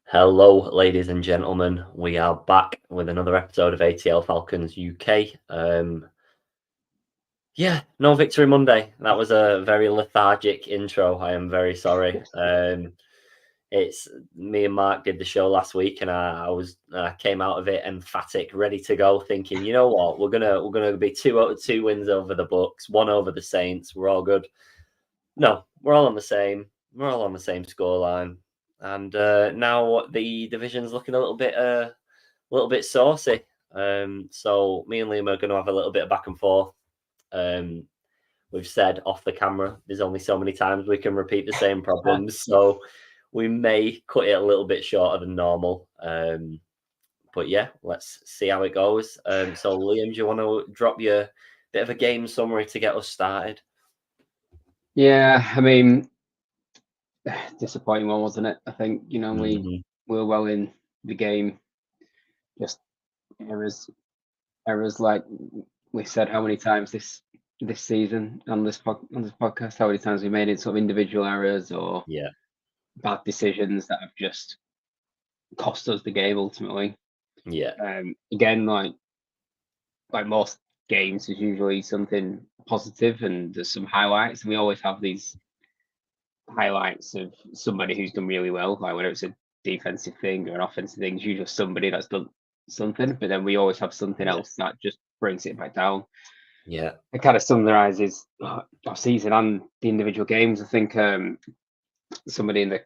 Hello, ladies and gentlemen. We are back with another episode of ATL Falcons UK. No victory Monday. That was a very lethargic intro. I am very sorry. It's me and Mark did the show last week, and I came out of it emphatic, ready to go, thinking, you know what, we're gonna be 2 wins over the Bucks, one over the Saints. We're all good. No, we're all on the same. We're all on the same scoreline, and now the division's looking a little bit saucy. So me and Liam are going to have a little bit of back and forth. Um, we've said off the camera, there's only so many times we can repeat the same problems, so we may cut it a little bit shorter than normal. But yeah, let's see how it goes. So Liam, do you want to drop your bit of a game summary to get us started? Yeah, I mean, disappointing one, wasn't it? I think, we Mhm. were well in the game. Just errors like we said how many times this season on this podcast, how many times we made it sort of individual errors or Yeah, bad decisions that have just cost us the game ultimately. yeah, Again, like most games, there's usually something positive and there's some highlights, and we always have these highlights of somebody who's done really well, like whether it's a defensive thing or an offensive thing, it's usually somebody that's done something, but then we always have something yeah, else that just brings it back down. yeah, It kind of summarizes our season and the individual games. I think somebody in the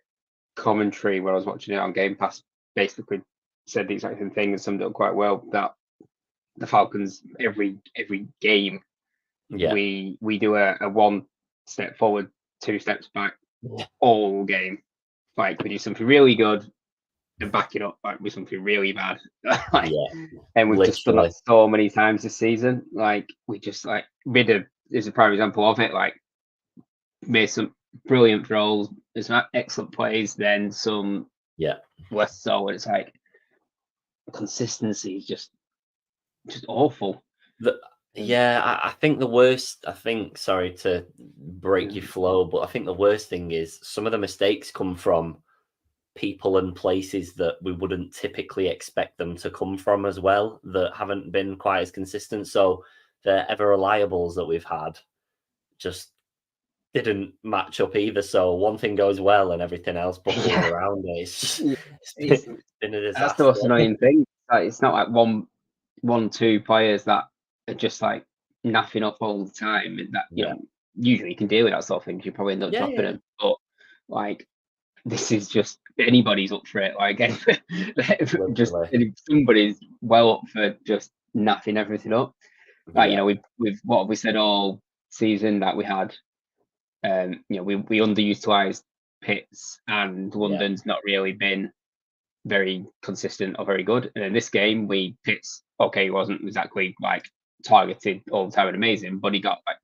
commentary where I was watching it on Game Pass basically said the exact same thing and summed it up quite well, that the Falcons every game yeah, we do a one step forward, two steps back yeah, all game. Like we do something really good and back it up like with something really bad. Like, yeah. and we've just done that Literally, so many times this season. Like we just like Ridder is a prime example of it. Like made some brilliant throws, there's some excellent plays, then some yeah. less so. It's like consistency is just awful. The, Um, yeah, I think the worst. I think, sorry to break your flow, but I think the worst thing is some of the mistakes come from people and places that we wouldn't typically expect them to come from as well, that haven't been quite as consistent. So the ever reliables that we've had just didn't match up either. So one thing goes well and everything else buckles yeah, around it. It's just, yeah. it's It's been a that's the disaster. most annoying thing. Like, it's not like two players that are just like naffing up all the time, and that Yeah. usually you can deal with that sort of thing. You probably end up Yeah, dropping yeah, them, but like this is just anybody's up for it. Like just literally. somebody's well up for just naffing everything up. Like Yeah, we've what we said all season that we had. We underutilized Pitts, and yeah, London's not really been very consistent or very good. And in this game, we Pitts, okay, he wasn't exactly like targeted all the time and amazing, but he got like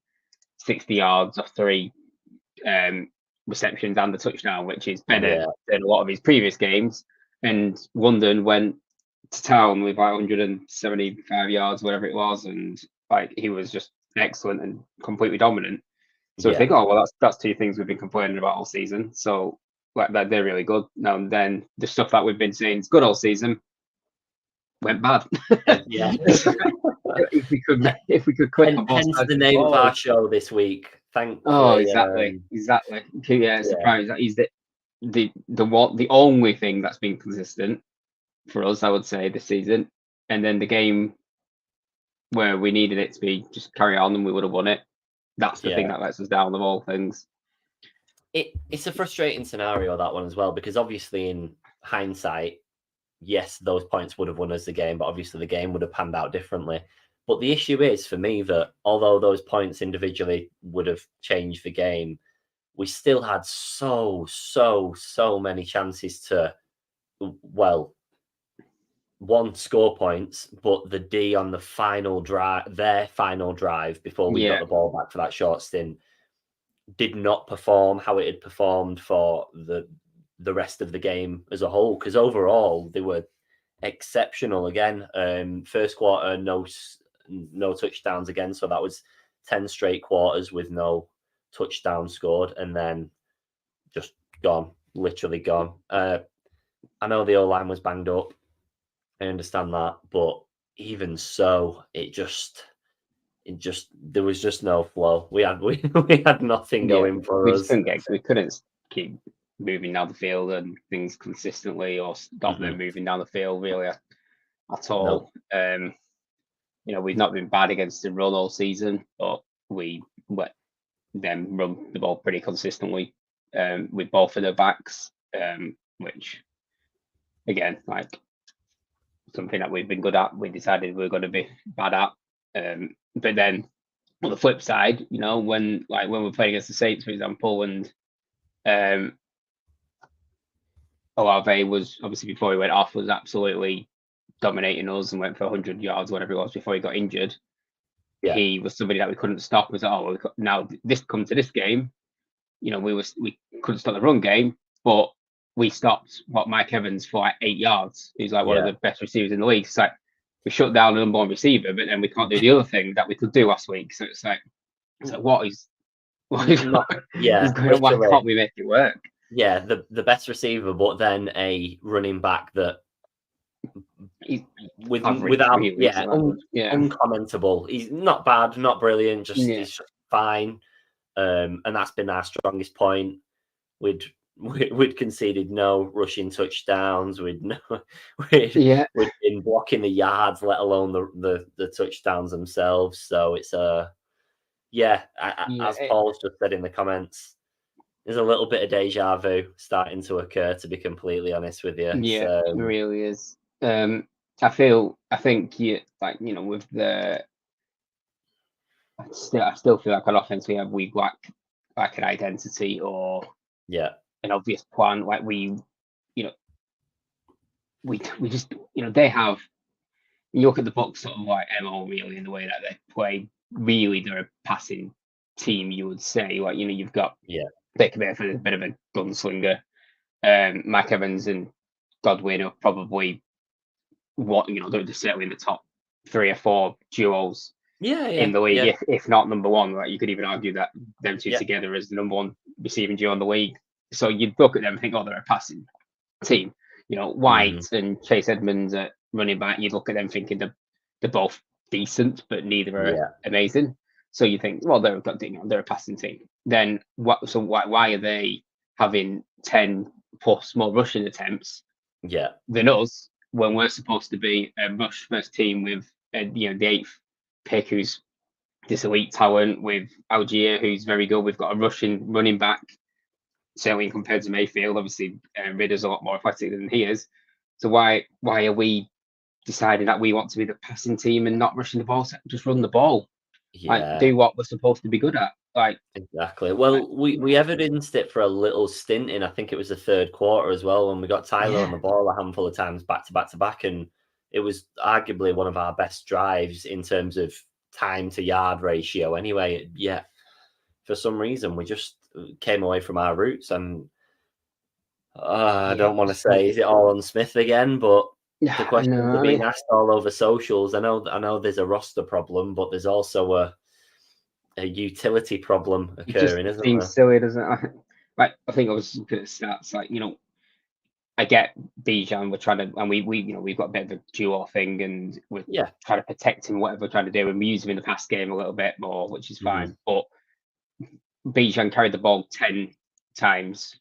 60 yards off three um, receptions and a touchdown, which is better yeah, than a lot of his previous games. And London went to town with like 175 yards, whatever it was, and like he was just excellent and completely dominant. So we yeah. think, oh well, that's two things we've been complaining about all season. So like that they're really good. Now and then the stuff that we've been saying is good all season went bad. Yeah. If we could click on both Hence sides the of the name of ball. our show this week. Oh, Thankfully, exactly. Yeah, it's yeah, surprising that he's the only thing that's been consistent for us, I would say, this season. And then the game where we needed it to be just carry on and we would have won it. That's the thing yeah. that lets us down of all things. It's a frustrating scenario, that one as well, because obviously in hindsight, yes, those points would have won us the game, but obviously the game would have panned out differently. But the issue is for me that although those points individually would have changed the game, we still had so many chances to, well, one, score points, but the D on the final drive, their final drive before we got Yeah, the ball back for that short stint, did not perform how it had performed for the rest of the game as a whole. Because overall, they were exceptional again. First quarter, no touchdowns again, so that was 10 straight quarters with no touchdown scored, and then just gone, literally gone. I know the O-line was banged up. I understand that, but even so, there was just no flow. We had nothing going for we us. just we couldn't keep moving down the field and things consistently, or stop them moving down the field really at all. No. We've not been bad against the run all season, but we let them run the ball pretty consistently with both of their backs, which again, like something that we've been good at. We decided we are going to be bad at, but then on the flip side, when we're playing against the Saints, for example, and Olave was obviously, before he went off, was absolutely dominating us and went for 100 yards, whatever it was, before he got injured. Yeah. He was somebody that we couldn't stop. We was like, now this come to this game, we couldn't stop the run game, but we stopped Mike Evans for like 8 yards. He's like one of the best receivers in the league. It's like we shut down the number one receiver, but then we can't do the other thing that we could do last week. So it's like what is why can't we make it work? Yeah, the best receiver, but then a running back that uncommentable. He's not bad, not brilliant, he's just fine. And that's been our strongest point. We'd conceded no rushing touchdowns. We'd been blocking the yards, let alone the touchdowns themselves. So it's as Paul's just said in the comments, there's a little bit of deja vu starting to occur, to be completely honest with you. Yeah, it really is. I think with the, I still feel like on offense we lack like an identity or an obvious plan. Like we just they have. You look at the Bucs sort of like MO really in the way that they play. Really, they're a passing team. You would say you've got Baker Mayfield, a bit of a gunslinger. Mike Evans and Godwin are probably they're certainly in the top 3 or 4 duos in the league, if not number one. Like you could even argue that them two together is the number one receiving duo in the league. So you'd look at them and think, oh, they're a passing team. White and Chase Edmonds at running back, you'd look at them thinking they're both decent, but neither are amazing. So you think, well, they're a passing team. Then what? So why are they having 10 plus more rushing attempts than us, when we're supposed to be a rush first team with the 8th pick, who's this elite talent, with Algier, who's very good. We've got a rushing running back, certainly compared to Mayfield. Obviously, Ridder's a lot more athletic than he is. So why are we deciding that we want to be the passing team and not rushing the ball? Just run the ball. Like, do what we're supposed to be good at. Like, exactly. Well, we evidenced it for a little stint in, I think it was the 3rd quarter as well, when we got Tyler on the ball a handful of times back to back, and it was arguably one of our best drives in terms of time to yard ratio. Anyway, for some reason we just came away from our roots, and I don't want to say is it all on Smith again, but the questions are being asked all over socials. I know there's a roster problem, but there's also a utility problem occurring, isn't seems there? Silly, doesn't it? I think I was looking at stats. Like, I get Bijan. We're trying to, and we've got a bit of a duo thing, and we're trying to protect him, whatever we're trying to do, and we use him in the pass game a little bit more, which is fine. But Bijan carried the ball 10 times.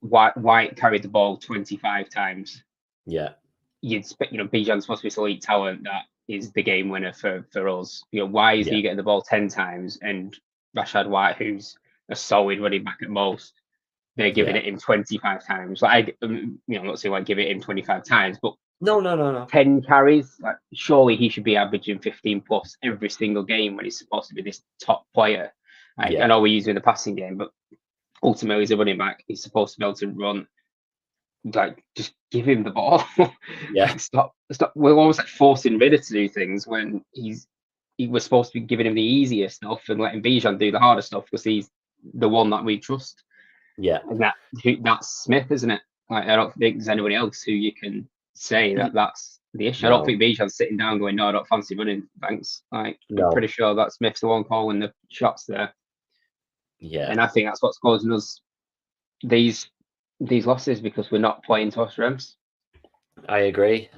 White carried the ball 25 times. Bijan's supposed to be this elite talent that is the game winner for us. Why is he getting the ball 10 times, and Rashad White, who's a solid running back at most, they're giving it him 25 times? Like, I'm not saying like give it him 25 times, but no. 10 carries. Like, surely he should be averaging 15 plus every single game when he's supposed to be this top player. Like, I know we're using the passing game, but ultimately, as a running back, he's supposed to be able to run. Like, just give him the ball. Like, stop. We're almost like forcing Ridder to do things when he was supposed to be giving him the easier stuff and letting Bijan do the harder stuff, because he's the one that we trust. And that's Smith, isn't it? Like, I don't think there's anybody else who you can say that's the issue. I don't think Bijan's sitting down going, no, I don't fancy running, thanks. Like, I'm pretty sure that Smith's the one calling the shots there. And I think that's what's causing us these these losses because we're not playing to our strengths. I agree.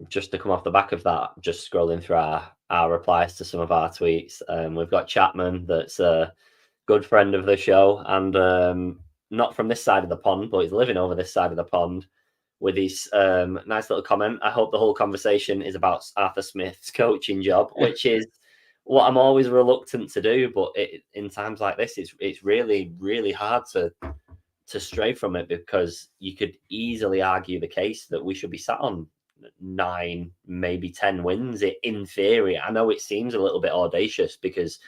Just to come off the back of that, just scrolling through our replies to some of our tweets, we've got Chapman, that's a good friend of the show, and not from this side of the pond, but he's living over this side of the pond, with his nice little comment. I hope the whole conversation is about Arthur Smith's coaching job, which is what I'm always reluctant to do. But in times like this, it's really, really hard to stray from it, because you could easily argue the case that we should be sat on 9, maybe 10 wins in theory. I know it seems a little bit audacious because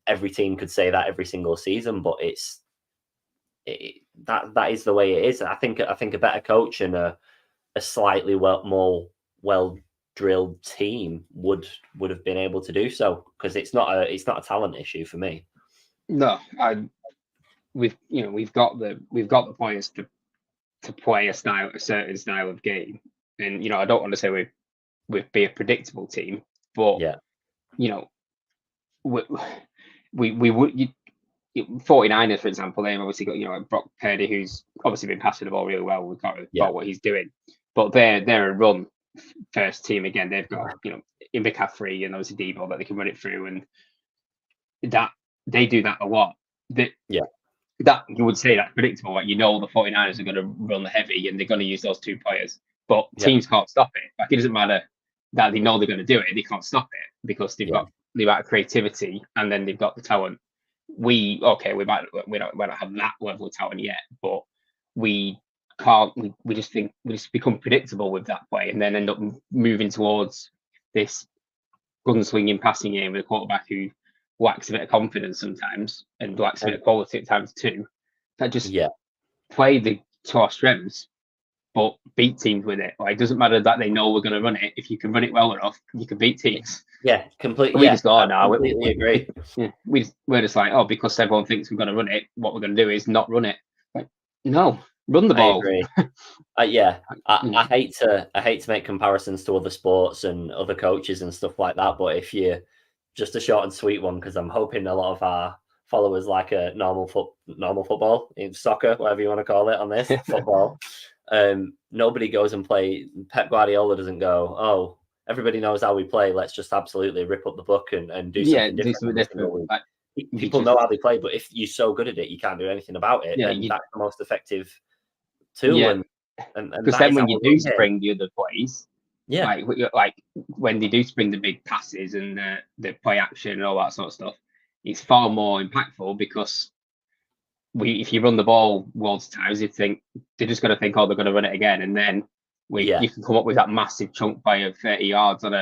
every team could say that every single season, but that is the way it is. I think a better coach and a slightly more well drilled team would have been able to do so, because it's not a talent issue for me. No, we've got the players to play a certain style of game, and I don't want to say we'd be a predictable team, but yeah, we would. 49ers, for example, they've obviously got like Brock Purdy, who's obviously been passing the ball really well. We've got about what he's doing, but they're a run first team again. They've got in McCaffrey and obviously Debo that they can run it through, and that they do that a lot. That you would say that's predictable. Like the 49ers are going to run the heavy and they're going to use those two players, but teams can't stop it. Like it doesn't matter that they know they're going to do it; they can't stop it because they've got the amount of creativity and then they've got the talent. We don't have that level of talent yet, but we can't. We just become predictable with that play, and then end up moving towards this gunslinging passing game with a quarterback who lacks a bit of confidence sometimes and lacks a bit of quality at times too. That just play to our strengths, but beat teams with it. Like it doesn't matter that they know we're going to run it. If you can run it well enough, you can beat teams. Yeah, completely. We just go, I completely agree. Yeah, we're just like, because everyone thinks we're going to run it, what we're going to do is not run it. Like, no, run the ball. I agree. I hate to make comparisons to other sports and other coaches and stuff like that, but if you just a short and sweet one, because I'm hoping a lot of our followers like a normal football, soccer, whatever you want to call it on this football. Nobody goes and play. Pep Guardiola doesn't go, oh, everybody knows how we play, let's just absolutely rip up the book and do something different. Like, people know how they play, but if you're so good at it, you can't do anything about it. Then that's the most effective tool. And because then when you do spring the other plays, like when they do spring the big passes and the play action and all that sort of stuff, it's far more impactful because if you run the ball loads of times, you think they're just going to think, they're going to run it again, and then you can come up with that massive chunk play of 30 yards on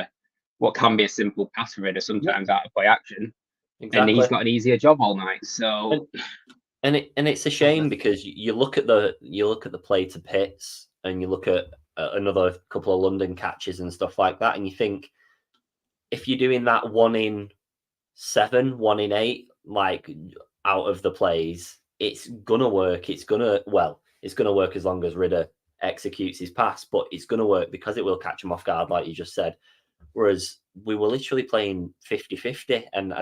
what can be a simple pass reader sometimes out of play action, and he's got an easier job all night. So, and it's a shame because you look at the play to Pitts and you look at another couple of London catches and stuff like that, and you think if you're doing that 1 in 7, 1 in 8, like out of the plays, it's gonna work. It's gonna work as long as Ridder executes his pass, but it's gonna work because it will catch him off guard, like you just said. Whereas we were literally playing 50-50, and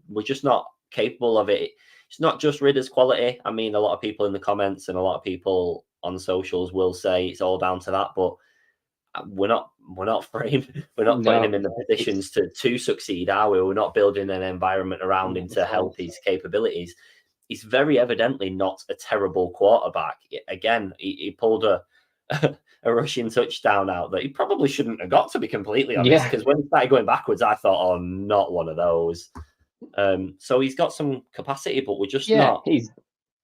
we're just not capable of it. It's not just Ridder's quality. I mean, a lot of people in the comments and a lot of people on socials will say it's all down to that, but we're not putting him in the positions to succeed, are we? We're not building an environment around him to help his capabilities. He's very evidently not a terrible quarterback. Again, he pulled a rushing touchdown out that he probably shouldn't have got, to be completely honest, because when he started going backwards, I thought, not one of those. So he's got some capacity, but we're just not. He's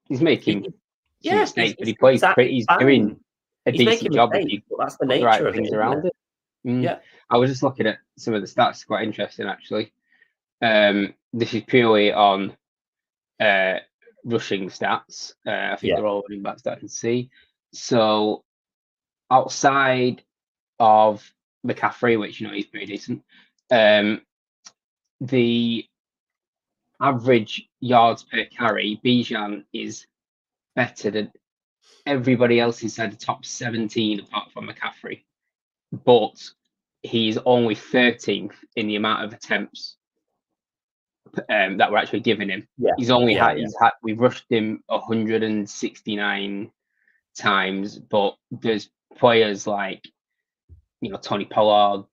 making some mistakes, but he plays pretty. He's doing a decent job. That's the nature of things it, around it. Yeah, I was just looking at some of the stats. Quite interesting, actually. This is purely on rushing stats. I think they're all running backs that I can see. So outside of McCaffrey, which he's pretty decent, the average yards per carry, Bijan is better than everybody else inside the top 17 apart from McCaffrey, but he's only 13th in the amount of attempts that we're actually giving him. We've rushed him 169 times, but there's players like, Tony Pollard,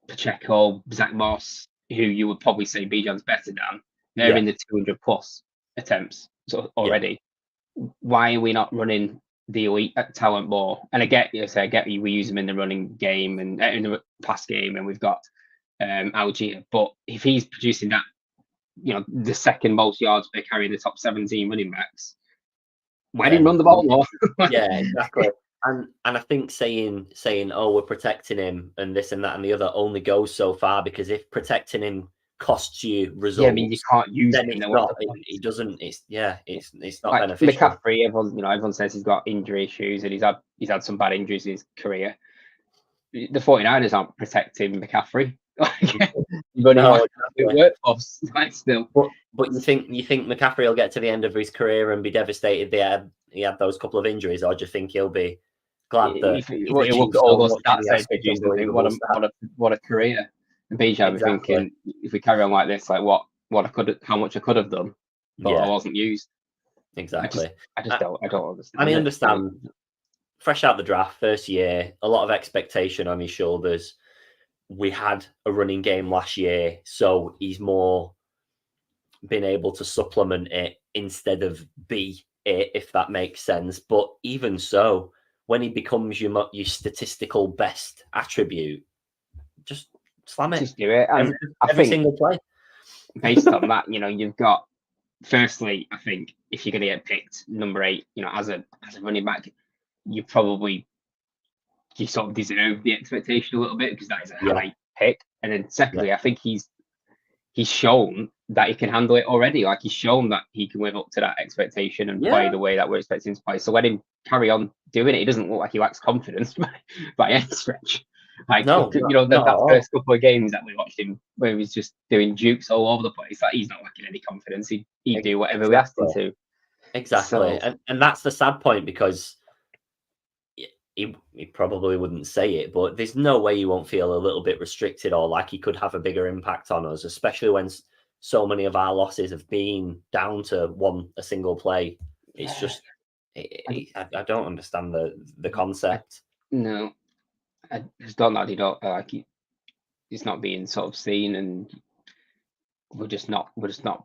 Pacheco, Zach Moss, who you would probably say Bijan's better than. They're in the 200 plus attempts already. Why are we not running the elite talent more? And I get you, we use them in the running game and in the pass game, and we've got Algier. But if he's producing that, the second most yards per carry in the top 17 running backs, why didn't run the ball more? Yeah, exactly. And I think saying, oh, we're protecting him and this and that and the other only goes so far, because if protecting him costs you results, yeah, I mean, you can't use then him. it's not. It doesn't. It's not like beneficial. McCaffrey, everyone says he's got injury issues and he's had some bad injuries in his career. The 49ers aren't protecting McCaffrey. Workforce, still. But you think McCaffrey will get to the end of his career and be devastated he had those couple of injuries, or do you think he'll be glad that you look at all those stats and think, what a career? And Bijan, exactly. Thinking, if we carry on like this, like how much I could have done, but I wasn't used. Exactly. I don't understand. I understand. Fresh out the draft, first year, a lot of expectation on his shoulders. We had a running game last year, so he's more been able to supplement it instead of be it, if that makes sense. But even so, when he becomes your statistical best attribute, just slam it. Just do it. And every single play. Based on that, you've got, firstly, I think if you're going to get picked number 8, as a running back, you sort of deserve the expectation a little bit, because that is a high pick. And then secondly, I think he's shown that he can handle it already. Like, he's shown that he can live up to that expectation and play the way that we're expecting him to play. So let him carry on doing it. He doesn't look like he lacks confidence by any stretch. Like, that first couple of games that we watched him, where he was just doing jukes all over the place, like, he's not lacking any confidence. He'd do whatever we asked him to. Exactly. So, and that's the sad point, because he probably wouldn't say it, but there's no way he won't feel a little bit restricted, or like he could have a bigger impact on us, especially when so many of our losses have been down to a single play. It's just, I don't understand the concept. No, I just don't know. It's not being sort of seen, and we're just not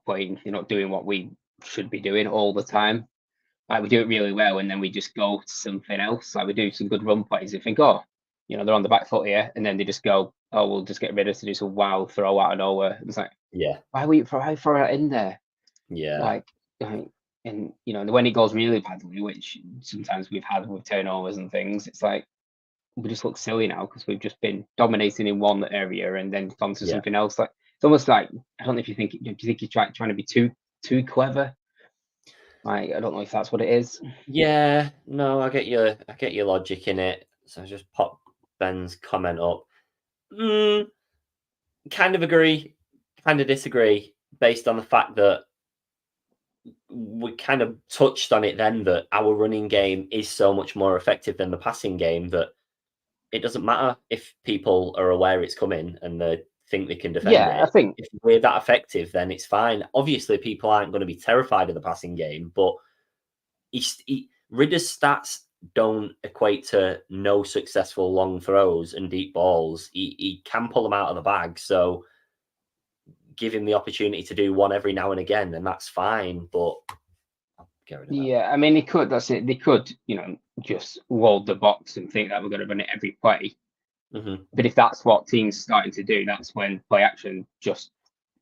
playing, doing what we should be doing all the time. Like, we do it really well, and then we just go to something else. Like, we do some good run plays. You think, they're on the back foot here, and then they just go, we'll just get rid of it to do some wild throw out of nowhere. It's like, why throw it in there? Yeah. And when it goes really badly, which sometimes we've had with turnovers and things, it's like we just look silly now, because we've just been dominating in one area and then gone to something else. Like, it's almost like, I don't know if you think, do you think you're trying to be too clever? Like, I don't know if that's what it is. Yeah, no, I get your logic in it. So I just pop Ben's comment up. Kind of agree, kind of disagree, based on the fact that we kind of touched on it then, that our running game is so much more effective than the passing game, that it doesn't matter if people are aware it's coming and they think they can defend it. I think if we're that effective, then it's fine. Obviously, people aren't going to be terrified of the passing game, but Ridder's stats don't equate to no successful long throws and deep balls. He can pull them out of the bag, so give him the opportunity to do one every now and again, and that's fine. But get rid of that. Yeah, I mean, he could. That's it. They could, just load the box and think that we're going to run it every play. Mm-hmm. But if that's what teams are starting to do, that's when play action just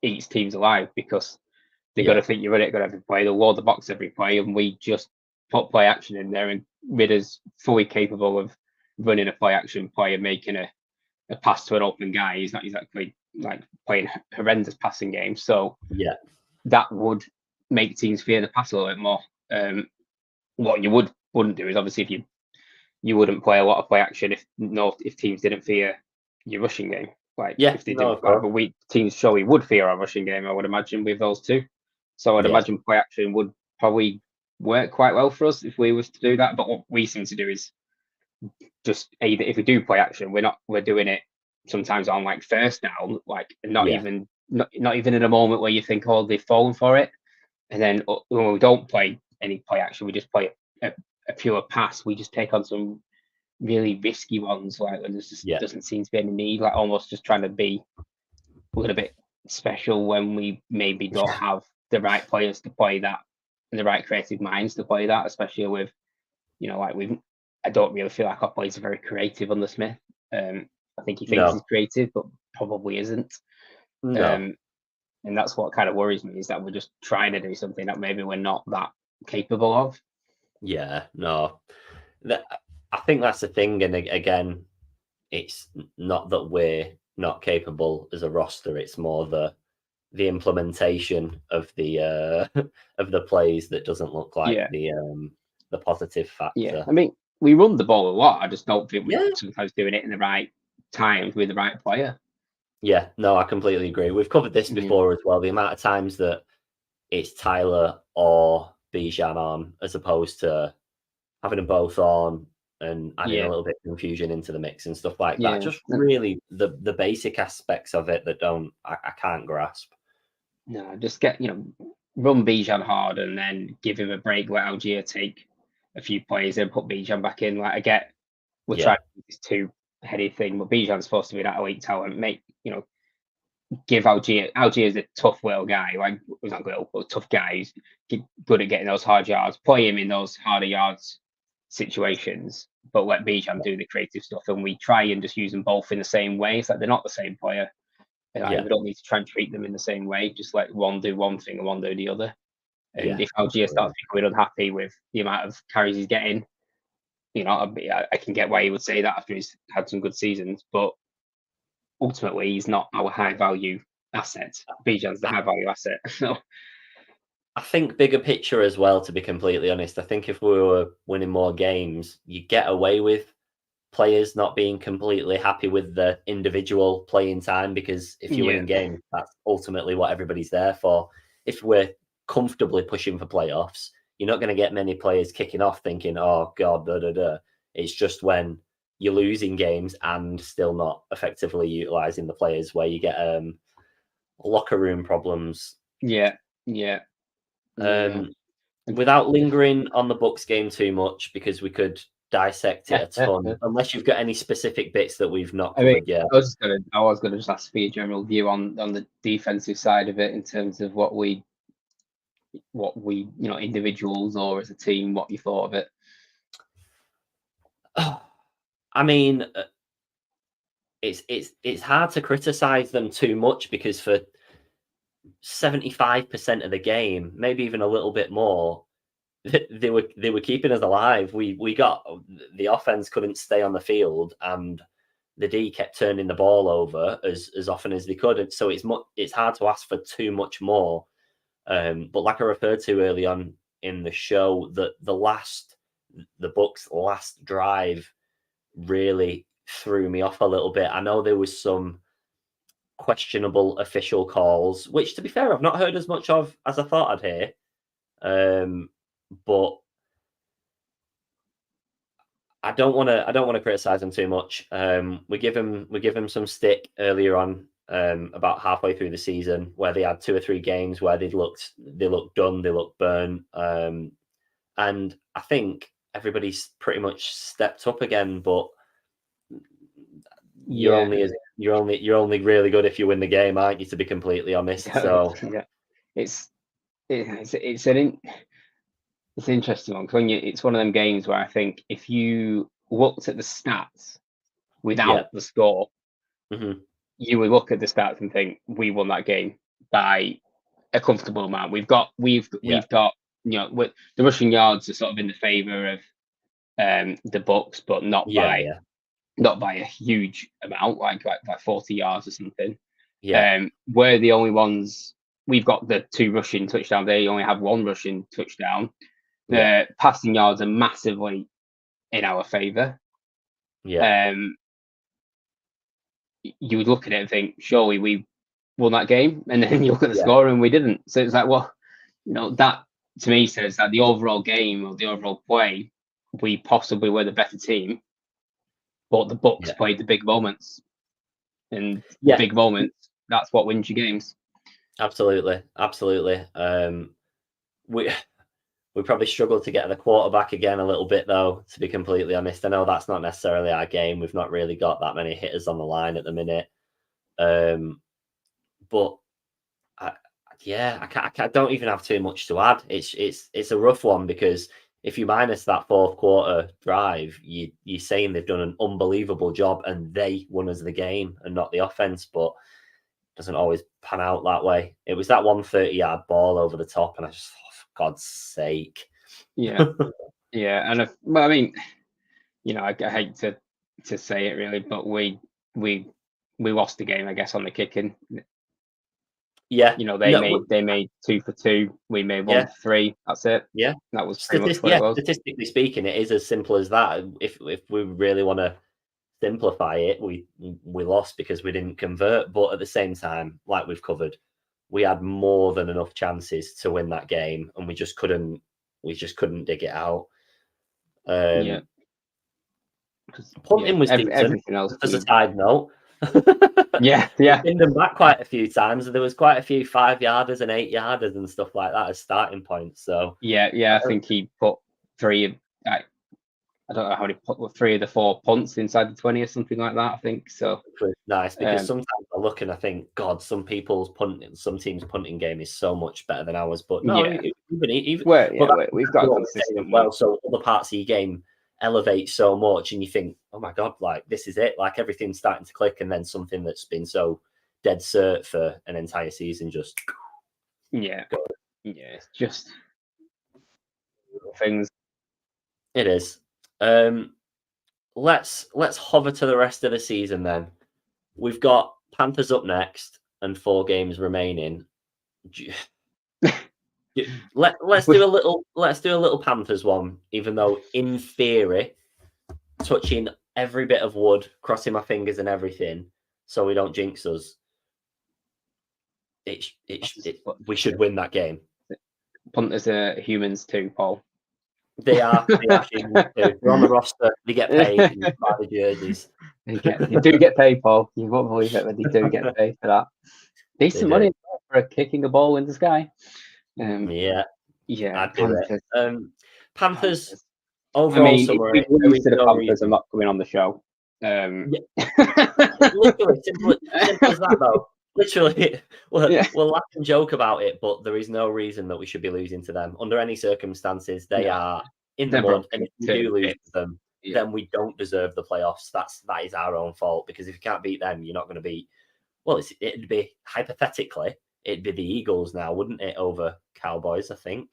eats teams alive, because they've got to think you run it every play. They'll load the box every play, and we just put play action in there, and Ridder's fully capable of running a play action play and making a pass to an open guy. He's not exactly like playing horrendous passing games. So that would make teams fear the pass a little bit more. What you wouldn't do is, obviously, if you wouldn't play a lot of play action if teams didn't fear your rushing game. If they didn't, but teams surely would fear our rushing game, I would imagine, with those two. So I'd imagine play action would probably work quite well for us if we was to do that. But what we seem to do is just, either if we do play action, we're doing it sometimes on like first down, not even in a moment where you think, they've fallen for it. And then when we don't play any play action, we just play a a pure pass, we just take on some really risky ones. Like there just doesn't seem to be any need. Like almost just trying to be a little bit special when we maybe don't have the right players to play that and the right creative minds to play that, especially with, like I don't really feel like our players are very creative under Smith. I think he thinks he's creative, but probably isn't. No. And that's what kind of worries me, is that we're just trying to do something that maybe we're not that capable of. Yeah, no. I think that's the thing. And again, it's not that we're not capable as a roster. It's more the implementation of the of the plays that doesn't look like the positive factor. Yeah, I mean, we run the ball a lot. I just don't think we're sometimes doing it in the right times with the right player. Yeah, no, I completely agree. We've covered this before as well. The amount of times that it's Tyler or Bijan on, as opposed to having them both on and adding a little bit of confusion into the mix and stuff like that. Just really the basic aspects of it that I can't grasp. No, just run Bijan hard and then give him a break, let Algier take a few plays and put Bijan back in. Like I get we're trying to do this two-headed thing, but Bijan's supposed to be that elite talent. Give Algier is a tough little guy, like he's not little, but a tough guy who's good at getting those hard yards. Play him in those harder yards situations, but let Bijan do the creative stuff. And we try and just use them both in the same way. It's like they're not the same player. We don't need to try and treat them in the same way. Just let one do one thing and one do the other. And if Algier starts becoming unhappy with the amount of carries he's getting, I can get why he would say that after he's had some good seasons. But ultimately, he's not our high value asset. Bijan's the high value asset. So I think bigger picture as well, to be completely honest. I think if we were winning more games, you get away with players not being completely happy with the individual playing time, because if you're winning games, that's ultimately what everybody's there for. If we're comfortably pushing for playoffs, you're not going to get many players kicking off thinking, oh God, It's just when you're losing games and still not effectively utilizing the players where you get locker room problems. Without lingering on the Bucks game too much, because we could dissect it a ton, unless you've got any specific bits that we've not covered yet. I was gonna just ask for your general view on the defensive side of it, in terms of what we individuals or as a team, what you thought of it. I mean, it's hard to criticize them too much, because for 75% of the game, maybe even a little bit more, they were keeping us alive. We got the offense couldn't stay on the field, and the D kept turning the ball over as often as they could. And so it's hard to ask for too much more. But like I referred to early on in the show, that the Bucks' last drive really threw me off a little bit. I know there was some questionable official calls, which, to be fair, I've not heard as much of as I thought I'd hear. But I don't want to criticize them too much. We give them some stick earlier on, about halfway through the season, where they had 2 or 3 games where they looked done, they looked burnt, and I think everybody's pretty much stepped up again. But you're only really good if you win the game, aren't you? To be completely honest, so it's an interesting one, because it's one of them games where I think if you looked at the stats without the score, you would look at the stats and think we won that game by a comfortable amount. We've got the rushing yards are sort of in the favor of the Bucks, but not by a huge amount, like 40 yards or something. We're the only ones. We've got the 2 rushing touchdowns. They only have 1 rushing touchdown. The passing yards are massively in our favor. You would look at it and think, surely we won that game, and then you look at the score and we didn't. So it's like, well, that to me says that the overall game, or the overall play, we possibly were the better team, but the Bucks played the big moments, and the big moments, that's what wins you games. Absolutely. We probably struggled to get the quarterback again a little bit, though, to be completely honest. I know that's not necessarily our game. We've not really got that many hitters on the line at the minute. But I don't even have too much to add. It's a rough one because if you minus that fourth quarter drive, you're saying they've done an unbelievable job and they won us the game and not the offense, but it doesn't always pan out that way. It was that 130-yard ball over the top, and I just thought, for God's sake. Yeah, yeah, and I mean, I hate to say it really, but we lost the game, I guess, on the kicking. Yeah, they made 2 for 2. We made 1 for 3. That's it. Yeah, that was pretty much what it was. Statistically speaking, it is as simple as that. If we really want to simplify it, we lost because we didn't convert. But at the same time, like we've covered, we had more than enough chances to win that game, and we just couldn't dig it out. Punting was decent. Everything else as a side note. Yeah. We pinned them back quite a few times. There was quite a few 5-yarders and 8-yarders and stuff like that as starting points. So I think he put 3. I don't know how many 3 of the 4 punts inside the 20 or something like that. I think so. Nice, because sometimes I look and I think, God, some teams' punting game is so much better than ours. But no, we've got a consistent well. So other parts of your game elevate so much, and you think, oh my God, like this is it. Like everything's starting to click, and then something that's been so dead cert for an entire season just it's just things. It is. Let's hover to the rest of the season then. We've got Panthers up next and 4 games remaining. Let's do a little Panthers one, even though in theory, touching every bit of wood, crossing my fingers and everything, so we don't jinx us. We should win that game. Punters are humans too, Paul. They are humans too. They're on the roster. They get paid. And they buy the jerseys. They do get paid, Paul. You won't believe it, but they do get paid for that. Decent money for kicking a ball in the sky. Yeah, I'd do it. Panthers. Overall summary. If we lose to the Panthers, I'm not coming on the show. Literally, simple as that, though. Literally, we'll laugh and joke about it, but there is no reason that we should be losing to them under any circumstances. They are in the mud, and if we do lose to them, then we don't deserve the playoffs. That is our own fault, because if you can't beat them, you're not going to beat. Well, it'd be hypothetically, it'd be the Eagles now, wouldn't it, over Cowboys? I think.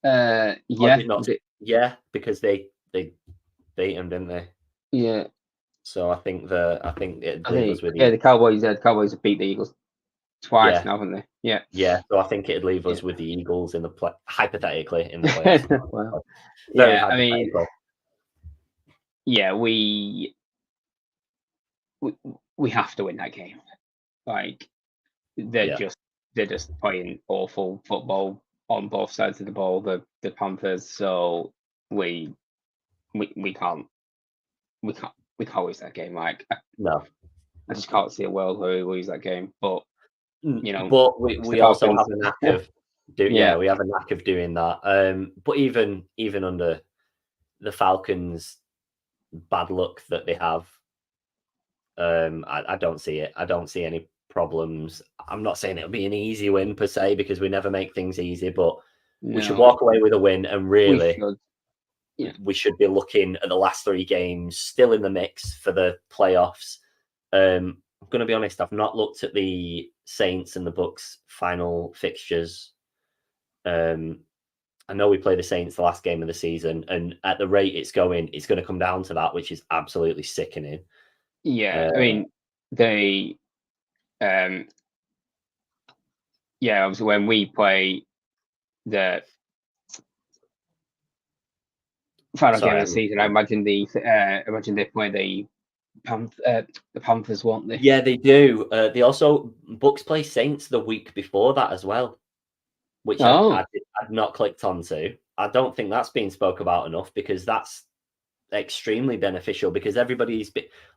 Because they beat them, didn't they? Yeah. So I think it leave us with the Cowboys. The Cowboys have beat the Eagles twice now, haven't they? Yeah. Yeah. So I think it'd leave us with the Eagles in the hypothetically in the playoffs. Well, I mean, we have to win that game. Like they're just playing awful football on both sides of the ball. The Panthers. So we can't lose that game. Like no, I just can't see a world where we lose that game. But but we also have a knack of we have a knack of doing that. But even under the Falcons' bad luck that they have, I don't see it. I don't see any problems. I'm not saying it'll be an easy win per se, because we never make things easy, but we should walk away with a win, and really we should be looking at the last 3 games still in the mix for the playoffs. I'm going to be honest, I've not looked at the Saints and the Bucks final fixtures. I know we play the Saints the last game of the season, and at the rate it's going to come down to that, which is absolutely sickening. Yeah, I mean, they obviously when we play the final game of the season, I imagine they play the Panthers, won't they? Yeah, they do. They also Bucks play Saints the week before that as well, which I'd not clicked onto. I don't think that's been spoke about enough, because that's extremely beneficial, because a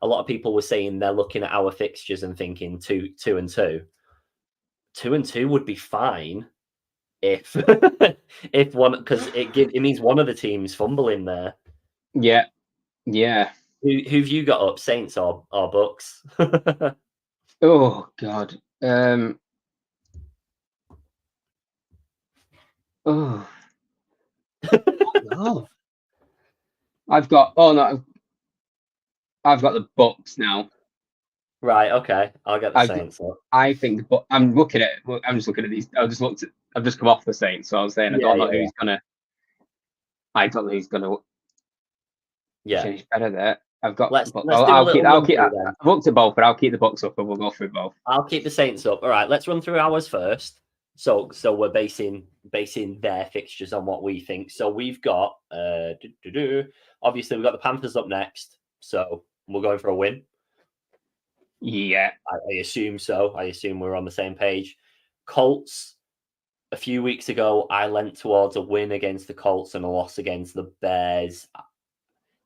lot of people were saying they're looking at our fixtures and thinking 2-2. 2-2 would be fine if if one, because it means one of the teams fumbling there. Yeah. Who've you got up, Saints or Bucks? Oh God. Oh no. I've got the Bucks now. Right. Okay. I'll get the Saints up. I think I'm just looking at these. I've just come off the Saints, so I was saying I don't know who's gonna finish better there. I've got. Let's I'll keep. I've looked at both, but I'll keep the Bucks up, and we'll go through both. I'll keep the Saints up. All right. Let's run through ours first. So we're basing their fixtures on what we think. So we've got obviously we've got the Panthers up next. So we're going for a win. Yeah, I assume so. I assume we're on the same page. Colts. A few weeks ago, I leant towards a win against the Colts and a loss against the Bears.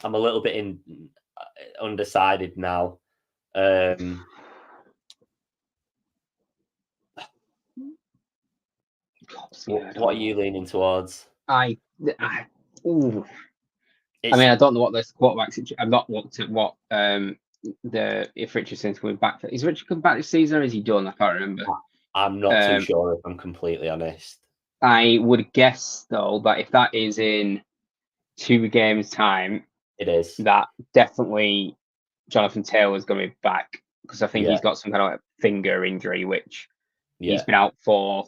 I'm a little bit undecided now. What are you leaning towards? I mean, I don't know what this quarterback situation. I've not looked at what if Richardson's coming back. Is Richard coming back this season, or is he done? I can't remember. I'm not too sure, if I'm completely honest. I would guess though that if that is in 2 games' time, it is that definitely Jonathan Taylor's going to be back, because I think he's got some kind of finger injury, which he's been out for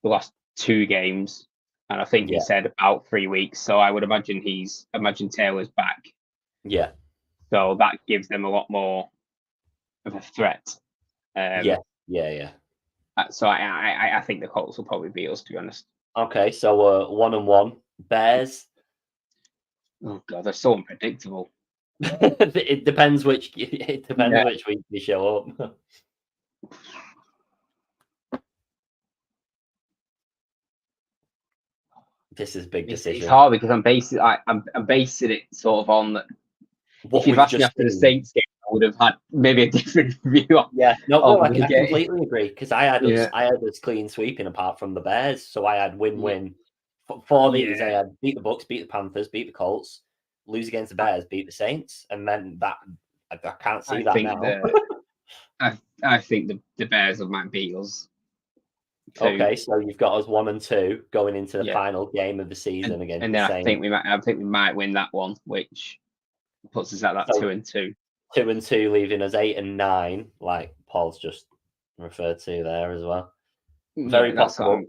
the last 2 games, and I think he said about 3 weeks. So I would imagine Taylor's back. Yeah. So that gives them a lot more of a threat. Yeah. So I think the Colts will probably beat us, to be honest. Okay, so 1-1. Bears. Oh God, they're so unpredictable. It depends which week they show up. This is a big decision. It's hard because I'm basing it sort of on what if you'd asked me after the Saints game, I would have had maybe a different view. I completely agree, because I had us clean sweeping apart from the Bears, so I had win-win. For these, I had beat the Bucks, beat the Panthers, beat the Colts, lose against the Bears, beat the Saints, and then that I can't see that now. I think the Bears might beat us. Okay, so you've got us 1 and 2 going into the final game of the season against and then the Saints. I think we might win that one, which puts us at that 2 and 2. 2 and 2, leaving us 8 and 9, like Paul's just referred to there as well. Very possible.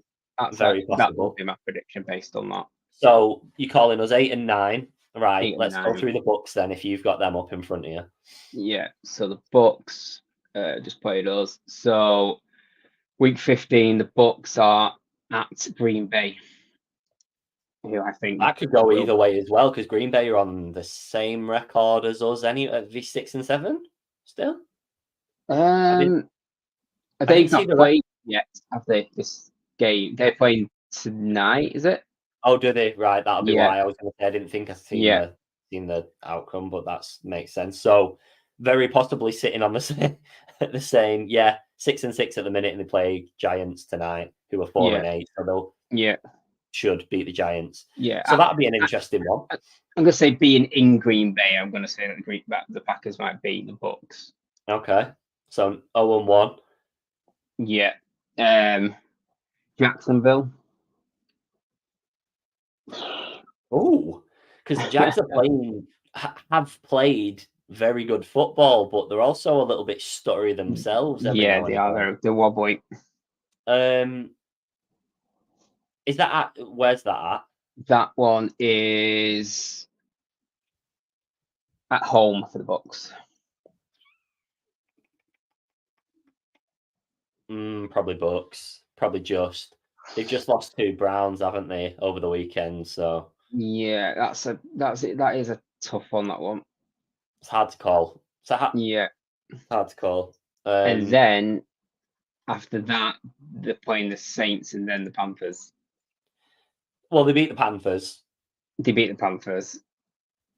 Very possible. That would be my prediction based on that. So you're calling us 8 and 9, right? Let's go through the Bucks then, if you've got them up in front of you. Yeah. So the Bucks just played us. So week 15, the Bucks are at Green Bay. Who I think that could go either way as well, because Green Bay are on the same record as us. Are they 6 and 7 still? Have they not played yet? Have they this game? They're playing tonight, is it? Oh, do they? Right, that'll be why I was going to say I didn't think I'd seen the outcome, but that makes sense. So very possibly sitting on the same 6 and 6 at the minute, and they play Giants tonight, who are 4 and 8. So they'll should beat the Giants. Yeah. So that'll be an interesting one. I'm going to say, being in Green Bay, I'm going to say that the Packers might beat the Bucks. Okay. So 0-1. Yeah. Jacksonville. Oh, because the Jags have played very good football, but they're also a little bit stuttery themselves. They are. They're wobbly. Is that where's that at? That one is at home for the Bucks. Probably Bucks. Probably just. They've just lost 2 Browns, haven't they, over the weekend? So yeah, that's it. That is a tough one. That one. It's hard to call. Hard to call. And then after that, they're playing the Saints and then the Panthers. Well, they beat the Panthers.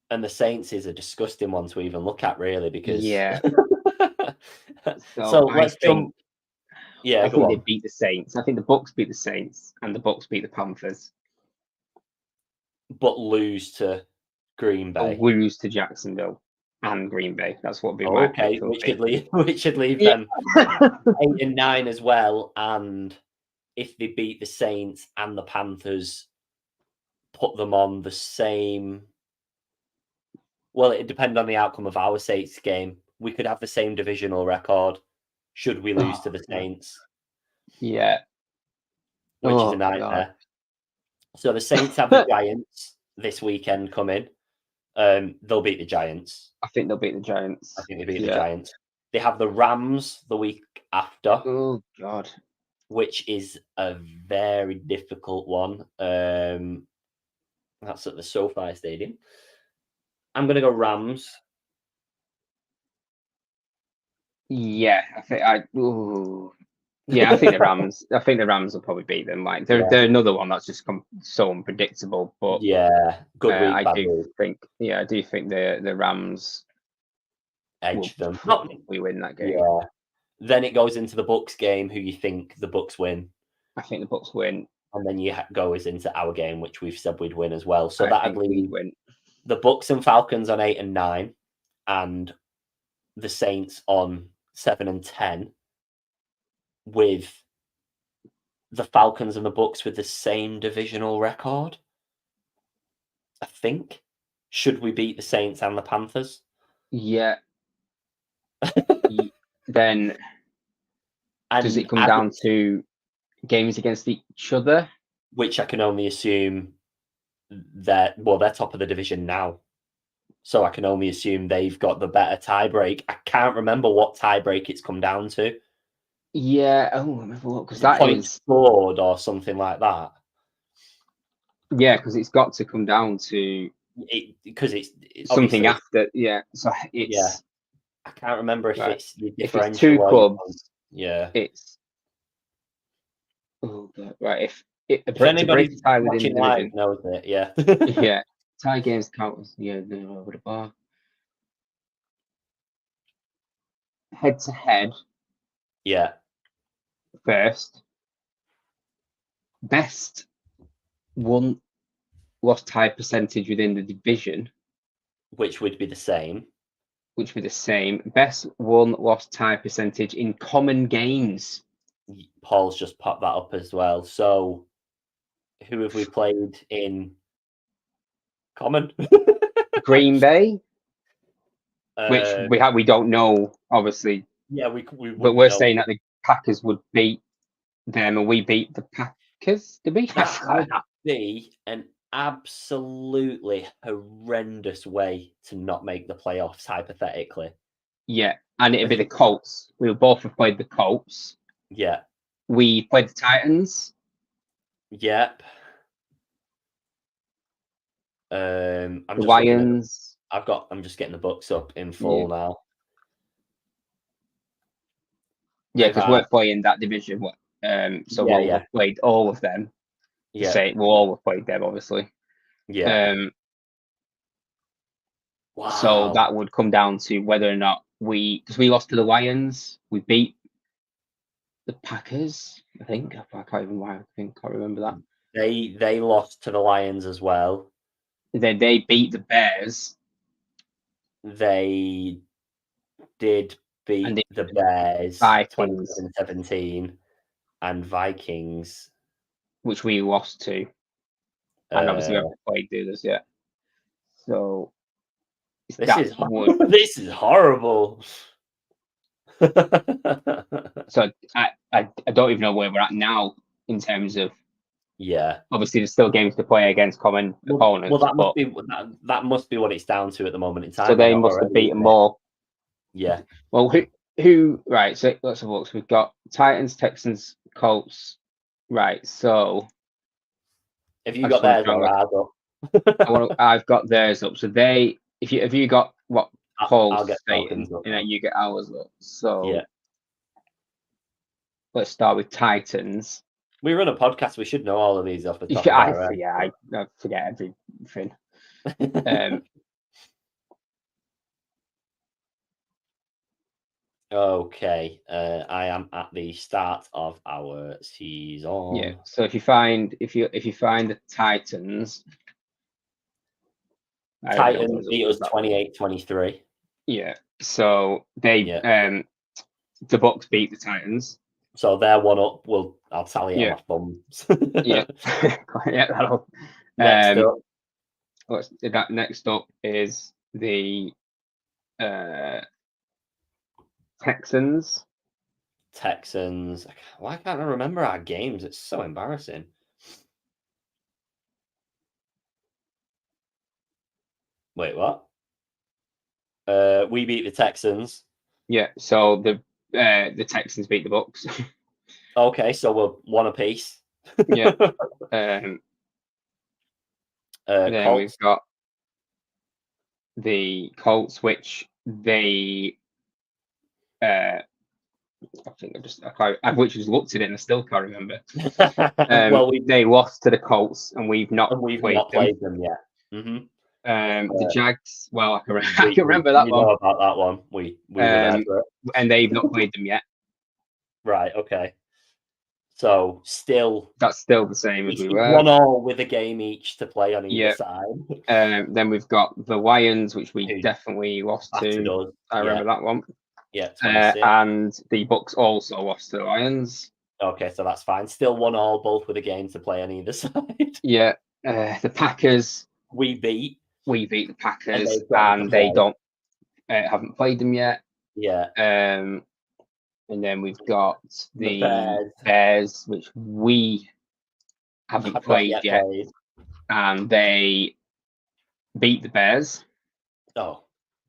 And the Saints is a disgusting one to even look at, really, because... Yeah. So let's jump... Yeah, I go think they on. beat the Saints. I think the Bucks beat the Saints, and the Bucks beat the Panthers. But lose to Green Or Bay. lose to Jacksonville and Green Bay. That's what my Okay, prediction would which should leave be. them 8-9 as well. And if they beat the Saints and the Panthers, put them on the same. Well, it depends on the outcome of our Saints game. We could have the same divisional record should we lose to the Saints. Yeah. Which is a nightmare. God. So the Saints have the Giants this weekend coming. They'll beat the Giants. I think they'll beat the Giants. I think they beat the Giants. They have the Rams the week after. Oh, God. Which is a very difficult one. That's at the SoFi Stadium. I'm going to go Rams. Yeah, I think I think the Rams. I think the Rams will probably beat them. Like they're another one that's just so unpredictable. But yeah, good week. I do think the Rams edge them. We win that game. Yeah. Then it goes into the Bucks game. Who you think the Bucks win? I think the Bucks win. And then you go into our game, which we've said we'd win as well. So that'd leave win the Bucks and Falcons on 8-9, and the Saints on 7-10, with the Falcons and the Bucks with the same divisional record. I think. Should we beat the Saints and the Panthers? Yeah. Then does it come down to games against each other? Which I can only assume they're top of the division now. So I can only assume they've got the better tiebreak. I can't remember what tiebreak it's come down to. Yeah. Oh, let me have a look, because that is scored or something like that. Yeah, because it's got to come down to because it's something after. Yeah. So it's. Yeah. I can't remember if it's the differential. If it's two clubs. Yeah. It's. Oh God! Right. If anybody watching live knows it, yeah. Yeah. Tie games count as over the bar. Head to head. Yeah. First. Best won lost tie percentage within the division. Which would be the same. Best won lost tie percentage in common games. Paul's just popped that up as well. So who have we played in common? Green Bay. Which we don't know, obviously. Yeah, but we're saying that the Packers would beat them, and we beat the Packers. Did we? That would be an absolutely horrendous way to not make the playoffs, hypothetically. Yeah, and it'd be the Colts. We both have played the Colts. Yeah. We played the Titans. Yep. The Lions. I'm just getting the books up in full now. Yeah, because we're playing that division. So we've played all of them. Yeah. We'll all have played them, obviously. Yeah. Wow. So that would come down to whether or not because we lost to the Lions, we beat the Packers. I think I can't remember that. They lost to the Lions as well. Then they beat the Bears. They did beat the Bears 2017 and Vikings, which we lost to, and obviously we haven't played the others yet. So this is horrible. So I don't even know where we're at now in terms of. Yeah. Obviously, there's still games to play against common opponents. Well, that must be what it's down to at the moment in time. So they must have beaten more. Yeah. Well, who? Right. So let's have a look. So we've got Titans, Texans, Colts. Right. So. Have you got theirs or ours up? I've got theirs up. So have you got what Paul's stating, and then you get ours up. So. Yeah. Let's start with Titans. We run a podcast. We should know all of these off the top of our head. Yeah, I forget everything. Okay, I am at the start of our season. Yeah. So if you find the Titans, I already know Titans those beat us 28-23. Yeah. So they Yeah. the Bucks beat the Titans. So they're one up. I'll tally it Yeah. on my thumbs. Yeah. Yeah. That'll. Next up, Next up is the Texans. Texans. Why can't I remember our games? It's so embarrassing. Wait, what? We beat the Texans. Yeah. So the Texans beat the Bucks. Okay, so we're one apiece. Yeah. Then Colts. we've got the Colts, which they I think I've literally looked at it and I still can't remember. Well, they lost to the Colts and we've not played them yet. Mm-hmm. The Jags, well, I can remember that we one. know about that one. We were there for it. And they've not played them yet. Right. Okay. So that's still the same as we were. 1-1 with a game each to play on either side. Then we've got the Lions, which we definitely lost to. I remember that one. Yeah, 26. And the Bucks also lost to the Lions. Okay, so that's fine. Still 1-1, both with a game to play on either side. Yeah. The Packers. We beat the Packers, and they don't haven't played them yet. Yeah. And then we've got the Bears, which we haven't played yet. And they beat the Bears. Oh,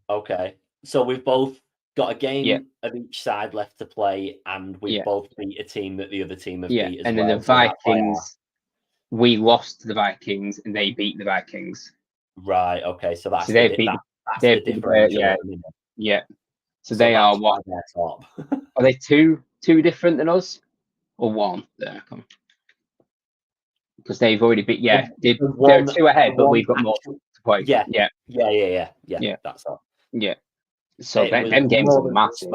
okay. So we've both got a game of each side left to play, and we both beat a team that the other team have beat as well. And then the Vikings, we lost to the Vikings, and they beat the Vikings. Right. Okay. So that's the differential. Yeah. So they are what? Top. Are they two different than us, or one? There, come. Because they've already beat. Yeah, they're 2 ahead, but we've got more to play. Yeah. That's all. Yeah. So them games are massive.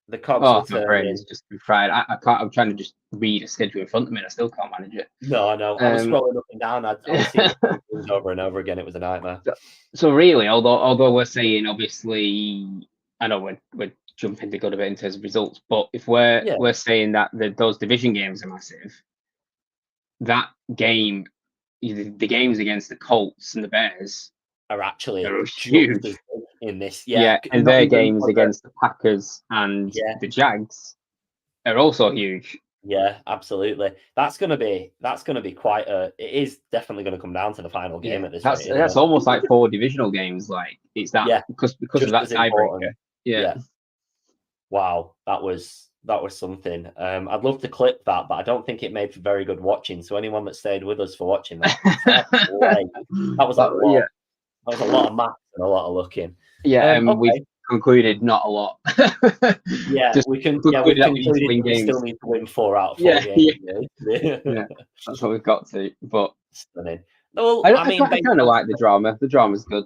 The cogs my brain is just fried. I can't. I'm trying to just read a schedule in front of me, and I still can't manage it. No, I know. I was scrolling up and down. I was seeing things over and over again. It was a nightmare. So really, although we're saying obviously, I know we're jumping the gun a bit in terms of results, but if we're saying that those division games are massive, that game, the games against the Colts and the Bears are actually huge in this. Yeah, and their games against the Packers and the Jags are also huge. Yeah, absolutely. That's gonna be quite a. It is definitely going to come down to the final game at this rate. That's almost like 4 divisional games. Like it's that because of that tiebreaker. Yeah. Wow, that was something. I'd love to clip that, but I don't think it made for very good watching. So anyone that stayed with us for watching that, that was a lot. That was a lot of maths and a lot of looking. Yeah, we've concluded not a lot. We concluded we still need to win 4 out of 4 games. Yeah, that's what we've got to. But stunning. Well, I mean, I kind of like the drama. The drama's good.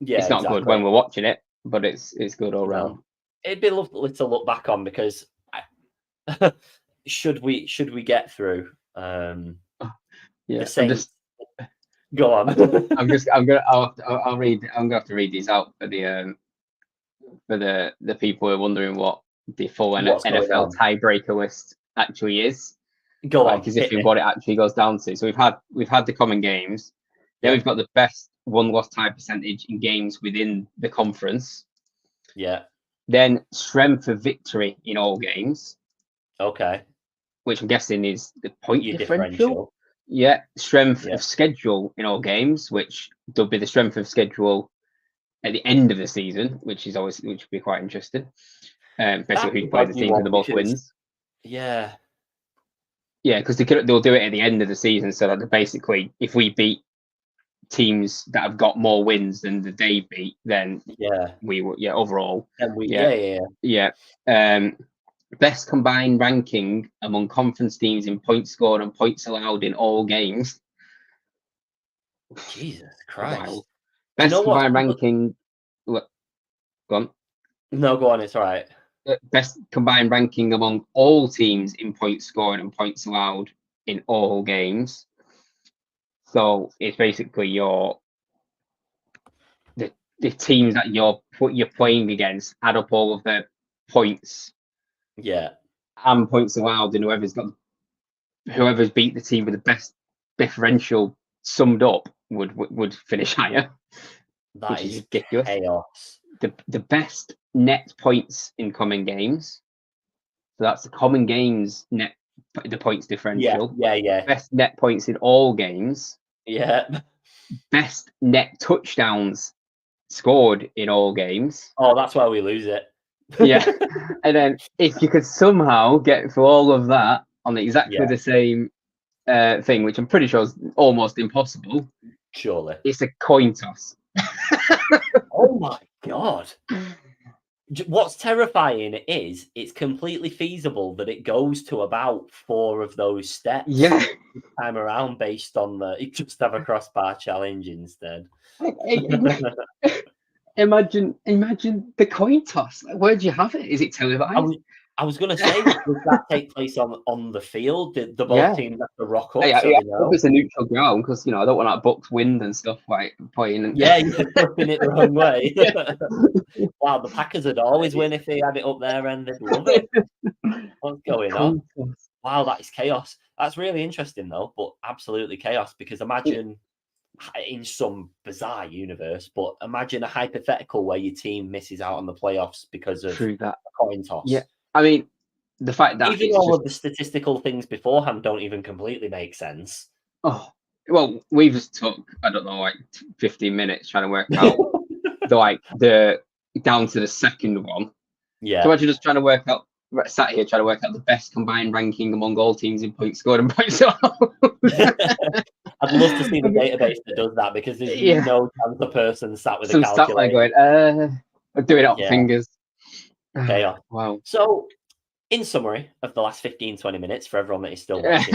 Yeah, it's not good when we're watching it, but it's good all round. It'd be lovely to look back on because should we get through? The Saints. Go on. I'll read. I'm gonna have to read these out for the people who are wondering what the full NFL tiebreaker list actually is. Go on, as if what it actually goes down to. So we've had the common games. Then we've got the best won-loss tie percentage in games within the conference. Yeah. Then strength of victory in all games. Okay. Which I'm guessing is the point differential. Yeah, strength of schedule in all games, which there'll be the strength of schedule at the end of the season, which would be quite interesting. Basically, who plays the team with the most wins. Yeah. Yeah, because they'll do it at the end of the season, so that basically, if we beat teams that have got more wins than they beat, then we will. Yeah, overall. Best combined ranking among conference teams in points scored and points allowed in all games. Jesus Christ. Best combined ranking. Look, go on. No, go on. It's all right. Best combined ranking among all teams in points scored and points allowed in all games. So it's basically the teams that you're playing against add up all of their points Yeah, and points allowed, and whoever's beat the team with the best differential summed up would finish higher, that which is is ridiculous. chaos. The best net points in common games. So that's the common games net, the points differential. Yeah. Best net points in all games. Yeah. Best net touchdowns scored in all games. Oh, that's why we lose it. Yeah. And then if you could somehow get through all of that on exactly the same thing, which I'm pretty sure is almost impossible, Surely. it's a coin toss. Oh my God. What's terrifying is it's completely feasible that it goes to about 4 of those steps. Yeah. Time around based on you just have a crossbar challenge instead. Imagine the coin toss. Like, where do you have it? Is it televised? I was going to say, does that take place on the field? Did the both teams have to rock up? Yeah, so they know? it's a neutral ground because I don't want that box wind and stuff like playing. And... Yeah, you're flipping it the wrong way. Wow, the Packers would always win if they had it up there, and they'd love it. What's going on? Wow, that is chaos. That's really interesting though, but absolutely chaos. Because imagine in some bizarre universe, but imagine a hypothetical where your team misses out on the playoffs because of a coin toss. Yeah, I mean, the fact that even all of the statistical things beforehand don't even completely make sense. Oh, well, we've just took, I don't know, like 15 minutes trying to work out the down to the second one. Yeah. So imagine just trying to work out, sat here trying to work out the best combined ranking among all teams in points scored and points allowed. I'd love to see the database that does that, because there's no chance the person sat with a calculator. Sat there going, I'm doing it off fingers. Chaos. Wow. So, in summary of the last 15-20 minutes, for everyone that is still watching,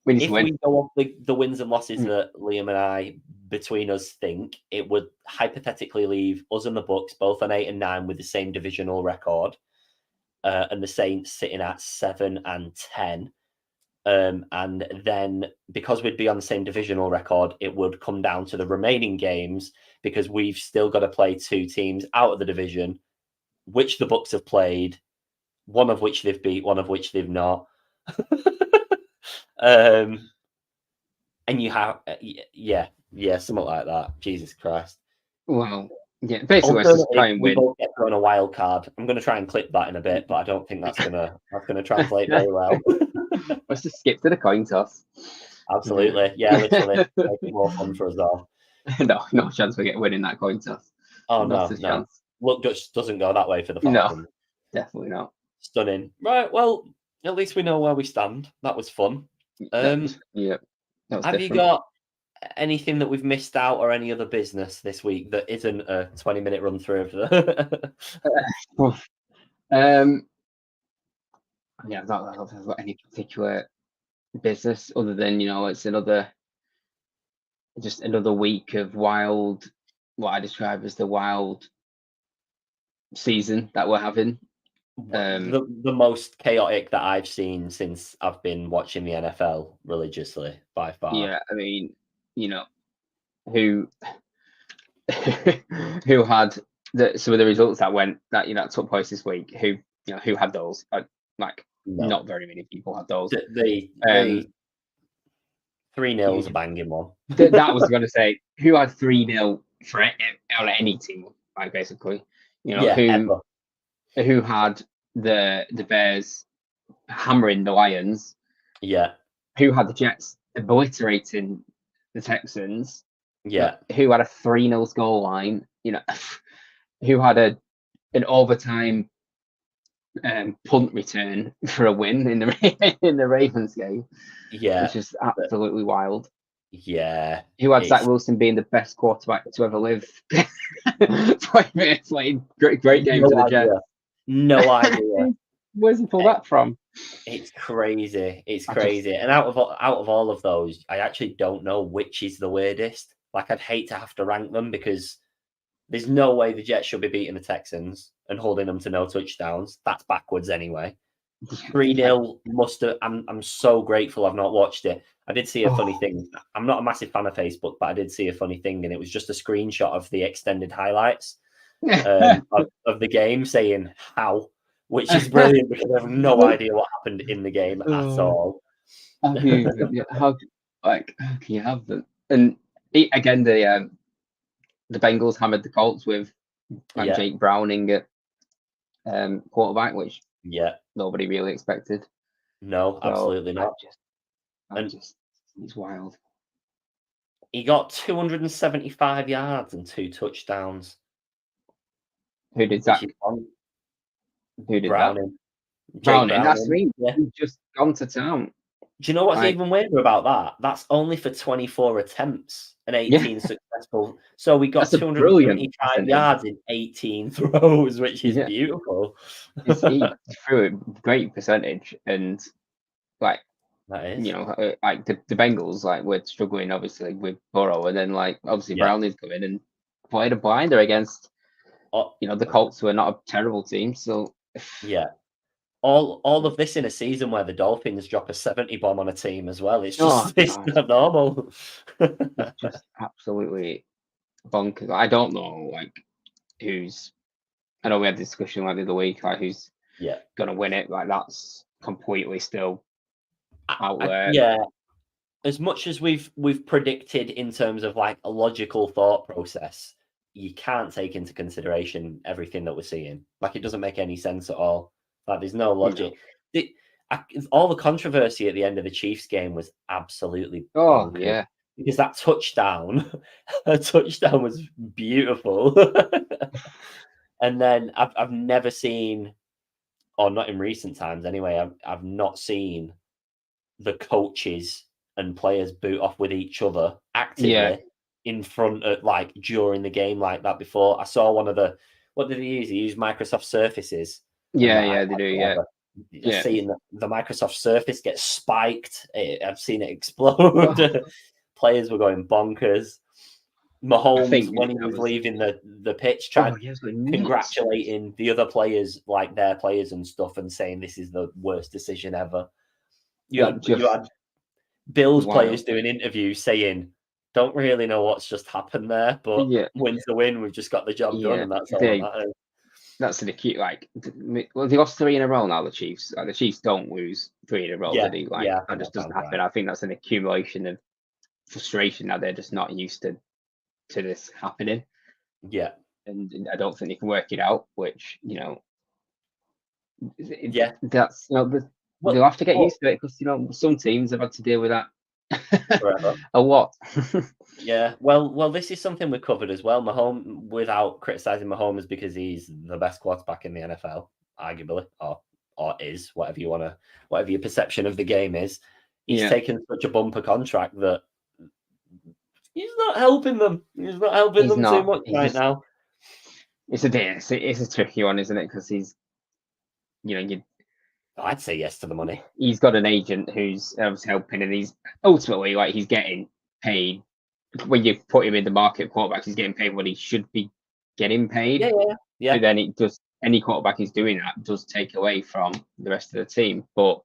if we go off the wins and losses that Liam and I, between us, think, it would hypothetically leave us and the Bucks both on 8 and 9 with the same divisional record, and the Saints sitting at 7 and 10. And then, because we'd be on the same divisional record, it would come down to the remaining games, because we've still got to play 2 teams out of the division, which the Bucks have played, one of which they've beat, one of which they've not. And you have, something like that. Jesus Christ. Wow. Yeah, basically, let's just try and win. We both get thrown a wild card. I'm going to try and clip that in a bit, but I don't think that's gonna translate very well. Let's just skip to the coin toss. Absolutely, yeah, literally, make it more fun for us all. No chance we get winning that coin toss. Oh no. Look, just doesn't go that way for the Falcons. No, definitely not. Stunning. Right, well, at least we know where we stand. That was fun. Yeah. Have you got anything that we've missed out, or any other business this week that isn't a 20-minute run through of the I don't know if I've got any particular business other than, it's just another week of wild, what I describe as the wild season that we're having. The most chaotic that I've seen since I've been watching the NFL religiously, by far. Yeah, I mean, who had some of the results that took place this week? Who had those? Not very many people had those. The 3-0's a banging one. That was going to say, who had 3-0 on any team? Like, basically, who had the Bears hammering the Lions? Yeah. Who had the Jets obliterating the Texans? Yeah. Who had a 3-0 score line? Who had an overtime punt return for a win in the Ravens game? Yeah, which is absolutely wild. Yeah. Who had Zach Wilson being the best quarterback to ever live? 5 minutes late. Great game for the Jets. No idea. Where's he pull that from? It's crazy. And out of all of those, I actually don't know which is the weirdest. Like, I'd hate to have to rank them, because There's no way the Jets should be beating the Texans and holding them to no touchdowns. That's backwards anyway. 3-0 must have. I'm so grateful I've not watched it. I did see a funny thing. I'm not a massive fan of Facebook, but I did see a funny thing, and it was just a screenshot of the extended highlights of the game saying how, which is brilliant because I have no idea what happened in the game at all. How can you have them? And again, the Bengals hammered the Colts with Jake Browning at quarterback, which nobody really expected. No, So absolutely not. It's wild. He got 275 yards and 2 touchdowns. Who did that? Who did Browning. that? Browning. That's me. He's just gone to town. Do you know what's even weirder about that? That's only for 24 attempts and 18 successful. So we got 275 yards in 18 throws, which is beautiful. He threw a great percentage, and like that is, like the Bengals, like we're struggling obviously with Burrow, and then like obviously Browning's coming and played a blinder against the Colts, who are not a terrible team. So all of this in a season where the Dolphins drop a 70 bomb on a team as well. It's just it's not normal. It's just absolutely bonkers. I don't know who's. I know we had a discussion the other week, who's gonna win it. That's completely still out there. As much as we've predicted in terms of a logical thought process, you can't take into consideration everything that we're seeing. It doesn't make any sense at all. There's no logic. All the controversy at the end of the Chiefs game was absolutely bonkers. Because that touchdown was beautiful. And then I've never seen, or not in recent times anyway, I've not seen the coaches and players boot off with each other actively in front of during the game like that before. I saw one of the, what did he use? He used Microsoft Surfaces. They do. Just seeing the Microsoft Surface get spiked. I've seen it explode. Players were going bonkers. Mahomes, when he was leaving the pitch, tried congratulating the other players, their players and stuff, and saying this is the worst decision ever. You had Bills players doing interviews saying, don't really know what's just happened there, but win's the win. We've just got the job done, and that's all that matters. That's an acute, they lost 3 in a row now, the Chiefs. The Chiefs don't lose 3 in a row, do they? That just doesn't happen. Right. I think that's an accumulation of frustration that they're just not used to this happening. Yeah. And I don't think they can work it out, which, that's, they'll have to get used to it, because, some teams have had to deal with that a lot. Well, this is something we covered as well. Mahomes, without criticizing Mahomes because he's the best quarterback in the NFL, arguably, or is, whatever your perception of the game is. He's taken such a bumper contract that he's not helping them. He's not helping them too much now. It's a tricky one, isn't it? Because he's, I'd say yes to the money. He's got an agent who's helping, and he's ultimately he's getting paid. When you put him in the market quarterback, he's getting paid what he should be getting paid. Yeah. So then it does, any quarterback who's doing that does take away from the rest of the team. But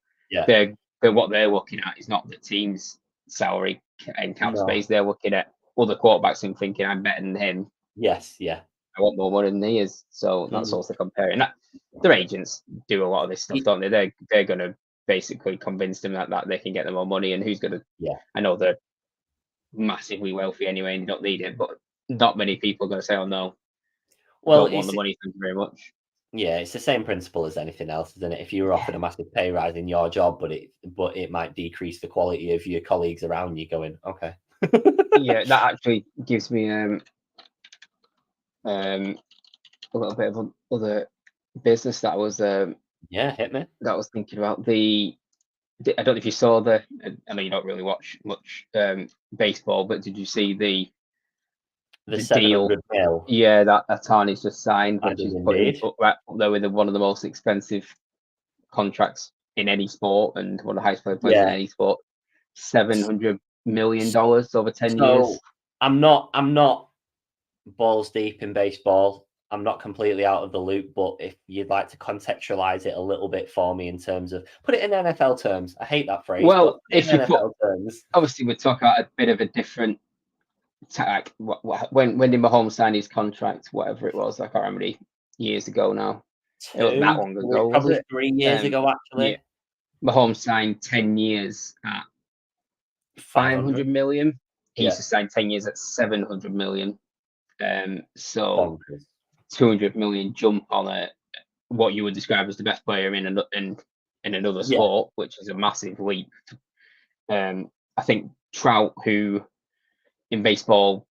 what they're looking at is not the team's salary and cap space. They're looking at other quarterbacks and thinking, I'm better than him. Yes, yeah. I want more money than he is. So that's also comparing that. Their agents do a lot of this stuff, don't they? They're going to basically convince them that they can get them more money, and who's going to? I know they're massively wealthy anyway, and don't need it, but not many people are going to say, "Oh no, don't want the money. Thank you very much." Yeah, it's the same principle as anything else, isn't it? If you were offered a massive pay rise in your job, but it might decrease the quality of your colleagues around you, going, okay. That actually gives me a little bit of other business that was hit me. That I was thinking about. I don't know if you saw I know you don't really watch much baseball, but did you see the deal? Mil. Yeah, that Atani's just signed, which is put up there with one of the most expensive contracts in any sport and one of the highest paid players in any sport. $700 million over 10 years. I'm not balls deep in baseball. I'm not completely out of the loop, but if you'd like to contextualize it a little bit for me in terms of put it in NFL terms. I hate that phrase, but Well, put it if in you put, NFL terms. obviously we're talking about a bit of a different like when did Mahomes sign his contract? Whatever it was, I can't remember how many years ago now. It wasn't that long ago, was Probably it? 3 years ago, actually. Yeah, Mahomes signed 10 years at 500 million. He used to sign 10 years at 700 million. So Bonkers. 200 million jump on what you would describe as the best player in another sport, which is a massive leap. I think Trout, who in baseball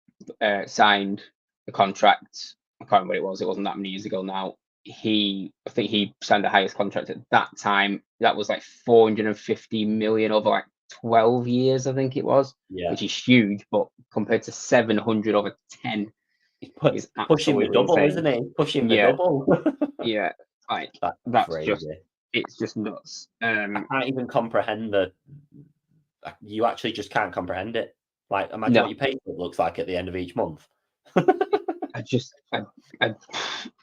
signed a contract, I can't remember what it was. It wasn't that many years ago now. I think he signed the highest contract at that time. That was like 450 million over like 12 years, I think it was, which is huge. But compared to 700 over 10, is pushing the double, insane. isn't he? Pushing the double. Yeah, like that's crazy. It's just nuts. I can't even comprehend you actually just can't comprehend it. Like, imagine what your paycheck looks like at the end of each month.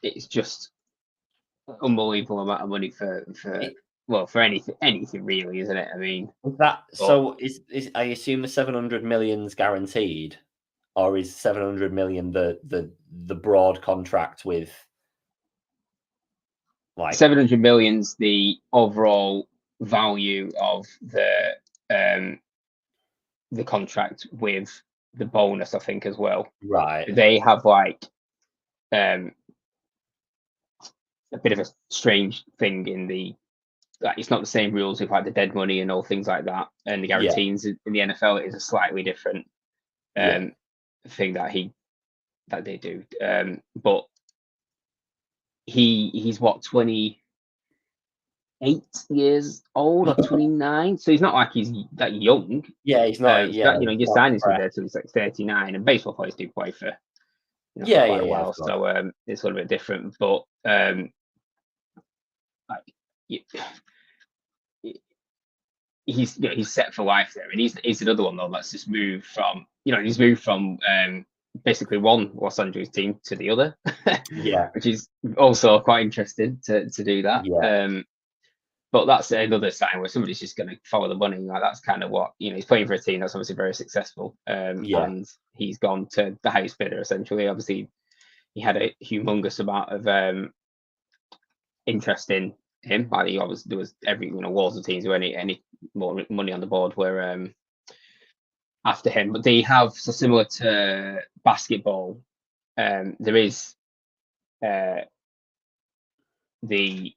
It's just unbelievable amount of money for anything really, isn't it? I mean, so I assume the 700 million's guaranteed, or is 700 million the broad contract with like 700 million's the overall value of the contract with the bonus, I think, as well. Right. They have like a bit of a strange thing in like it's not the same rules with like the dead money and all things like that, and the guarantees in the NFL is a slightly different thing that they do. But he's what, 28 years old or 29, so he's not like he's that young. He's not. Your signings from there till he's like 39, and baseball players do play for quite a while, so it's a little bit different. But he's set for life there, and he's another one though that's just moved from basically one Los Angeles team to the other, which is also quite interesting to do that. But that's another sign where somebody's just going to follow the money. Like, that's kind of what, he's playing for a team that's obviously very successful, and he's gone to the highest bidder essentially. Obviously, he had a humongous amount of interest in him. Like, there was every loads of teams who any more money on the board were after him. But they have, so similar to basketball, there is the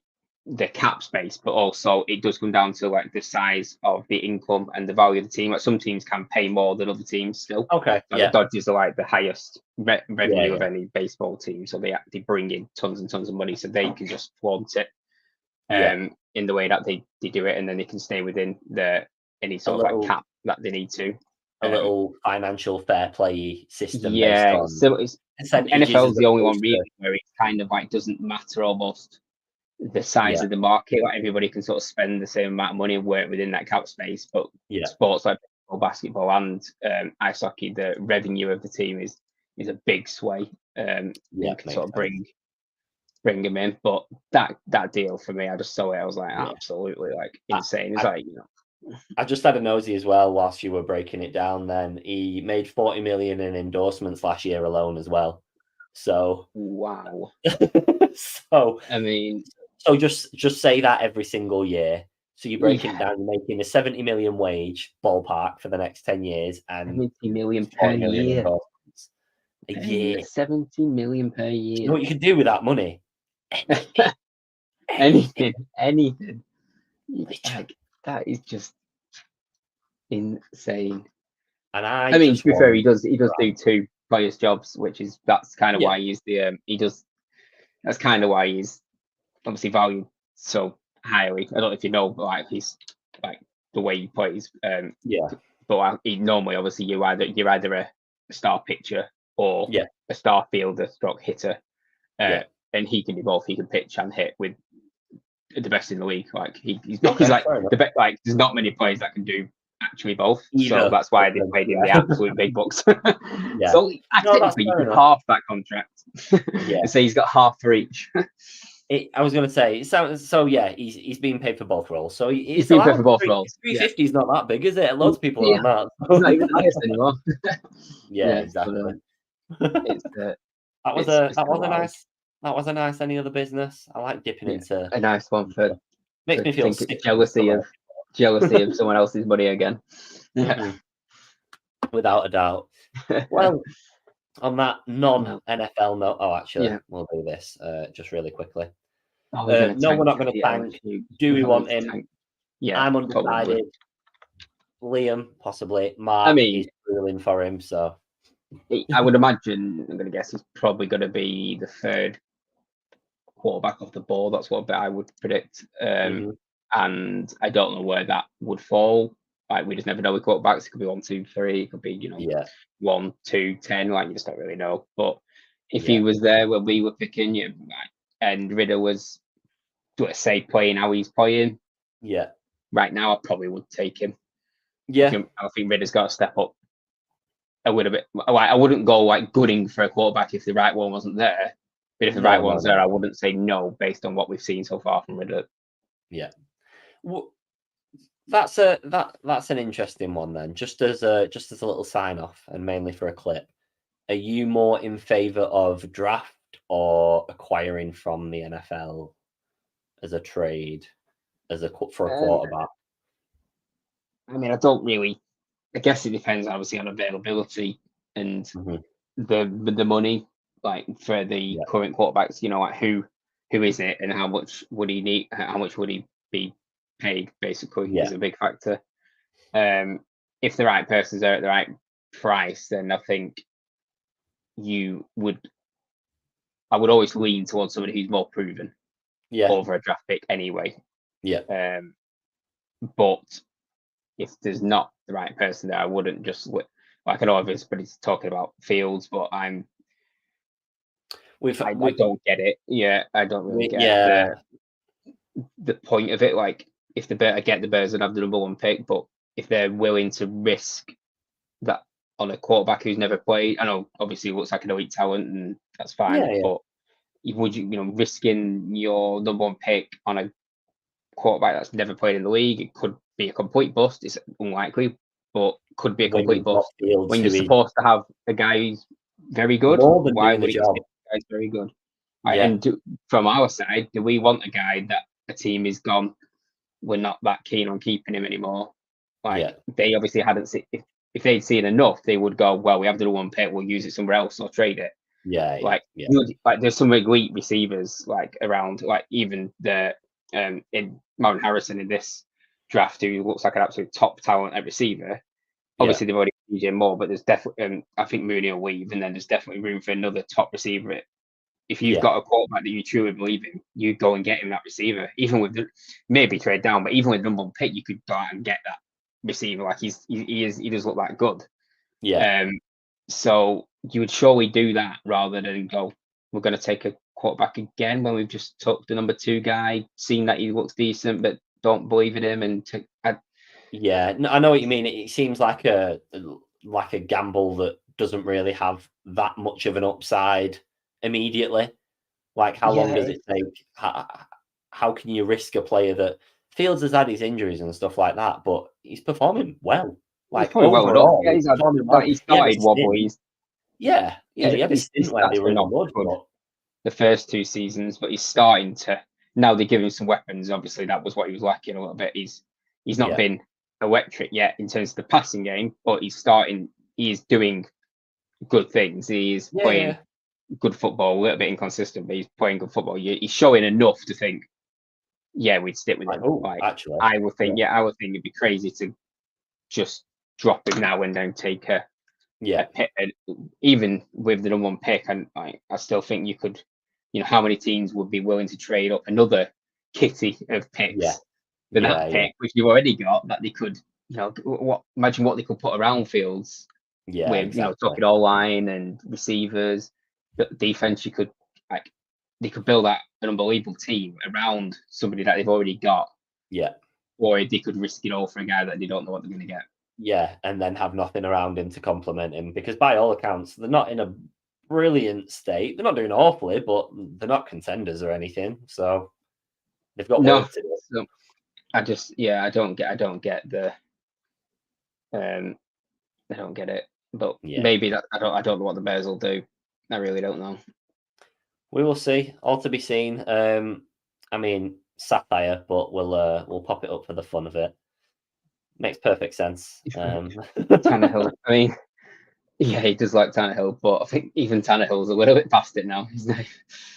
cap space, but also it does come down to like the size of the income and the value of the team. Like, some teams can pay more than other teams still. Okay. Like the Dodgers are like the highest revenue of any baseball team, so they bring in tons and tons of money, so they can just flaunt it in the way that they do it, and then they can stay within any sort of like cap that they need to. A little financial fair play system. Yeah, so NFL is the only one really where it kind of like doesn't matter almost the size of the market. Like, everybody can sort of spend the same amount of money and work within that cap space. But sports like basketball and ice hockey, the revenue of the team is a big sway. You can sort of bring them in. But that deal for me, I just saw it. I was like, absolutely like insane. It's like, I just had a nosy as well whilst you were breaking it down. Then he made 40 million in endorsements last year alone as well. So wow. So I mean, so just say that every single year. So you're breaking it down, you're making a 70 million wage ballpark for the next 10 years, and 70 million per year. A year. 70 million per year. You know what you can do with that money? Anything. Like, that is just insane. And I mean, to be fair, he does do two players' jobs, that's kind of why he's that's kind of why he's obviously valued so highly. I don't know if you know, but like, he's like the way he plays. But normally, obviously, you're either a star pitcher or a star fielder stroke hitter. And he can do both. He can pitch and hit with the best in the league. Like, he's like the best. Like, there's not many players that can do actually both. Either So that's why of they them, paid him yeah. the absolute big bucks. Yeah. So I No, that's technically you fair could enough. half that contract Yeah. and say he's got half for each. I was going to say, it sounds so. Yeah, he's being paid for both roles, so He's it's being paid allowed. for both roles. 350 is not that big, is it? Lots of people are Yeah, on that. he's not even the highest anymore. Yeah, exactly. It's that was it's a just wild. nice any other business. I like dipping into A nice one for makes me feel think sick jealousy of someone else's money again. Yeah. without a doubt. Well, on that non-NFL note, actually, we'll do this just really quickly. Oh, we're gonna no, we're not going to yeah, tank. Do we want him? Yeah, I'm undecided. Liam, possibly. Mark, I mean, he's ruling for him, so I would imagine. I'm gonna guess he's probably going to be the third quarterback off the board. That's what I would predict. And I don't know where that would fall. Like we just never know with quarterbacks. It could be 1, 2, 3. It could be 1, 2, 10. Like you just don't really know. But if he was there when we were picking, and Ridder was, let's say, playing how he's playing, right now I probably would take him. I think Ridder's got to step up a little bit. Like I wouldn't go like gunning for a quarterback if the right one wasn't there. But if the right one's there, I wouldn't say no based on what we've seen so far from Ridder. Yeah. Well, that's an interesting one then. Just as a little sign off, and mainly for a clip. Are you more in favour of draft or acquiring from the NFL as a trade, for a quarterback? I mean, I don't really. I guess it depends obviously on availability and the money, like for the current quarterbacks. Like who is it and how much would he need? How much would he be paid? Basically, is a big factor. If the right person's there at the right price, then I think I would always lean towards somebody who's more proven over a draft pick anyway. But if there's not the right person there, I wouldn't just like I know everybody's talking about Fields, but I don't get it. Yeah, I don't really get the point of it. Like if the Bears and have the number 1 pick, but if they're willing to risk that on a quarterback who's never played, I know obviously it looks like an elite talent and that's fine, but would you risking your number 1 pick on a quarterback that's never played in the league? It could be a complete bust. It's unlikely, but could be a complete bust. When you're supposed to have a guy who's very good, why would he get guy's very good? And from our side, do we want a guy that a team is gone? We're not that keen on keeping him anymore. They obviously hadn't seen. If they'd seen enough, they would go, well, we have the 1 pick, we'll use it somewhere else or trade it. There's some elite receivers around, even the in Marvin Harrison in this draft, who looks like an absolute top talent at receiver. Obviously, they've already DJ Moore, but there's definitely I think Mooney will leave, and then there's definitely room for another top receiver. If you've got a quarterback that you truly believe in, you go and get him that receiver. Even with maybe trade down, but even with number 1 pick, you could go out and get that receiver. Like he does look that good. So you would surely do that rather than go, we're going to take a quarterback again when we've just took the number 2 guy, seen that he looks decent, but don't believe in him. And I know what you mean. It seems like a gamble that doesn't really have that much of an upside immediately. Like how long does it take? How can you risk a player that Fields has had his injuries and stuff like that, but he's performing well. Like overall, he's performing well. He started wobbly. He had a stint where they were not good, but the first 2 seasons, but he's starting to. Now they give him some weapons. Obviously, that was what he was lacking a little bit. He's not been electric yet in terms of the passing game, but he's starting. He's doing good things. He's playing good football. A little bit inconsistent, but he's playing good football. He's showing enough to think, we'd stick with him. Actually, I would think, it'd be crazy to just drop him now and then take a pick. Even with the number 1 pick, and I still think you could. How many teams would be willing to trade up another kitty of picks for that pick, which you've already got, that they could, imagine what they could put around Fields with, talking all line and receivers, defense. You could they could build an unbelievable team around somebody that they've already got. or they could risk it all for a guy that they don't know what they're going to get. Yeah, and then have nothing around him to complement him, because by all accounts, they're not in a brilliant state. They're not doing awfully, but they're not contenders or anything. So they've got work to do. So I don't get the I don't get it. But maybe that I don't know what the Bears will do. I really don't know. We will see. All to be seen. I mean, satire, but we'll pop it up for the fun of it. Makes perfect sense. Tannehill. I mean, yeah, he does like Tannehill, but I think even Tannehill's a little bit past it now, isn't he?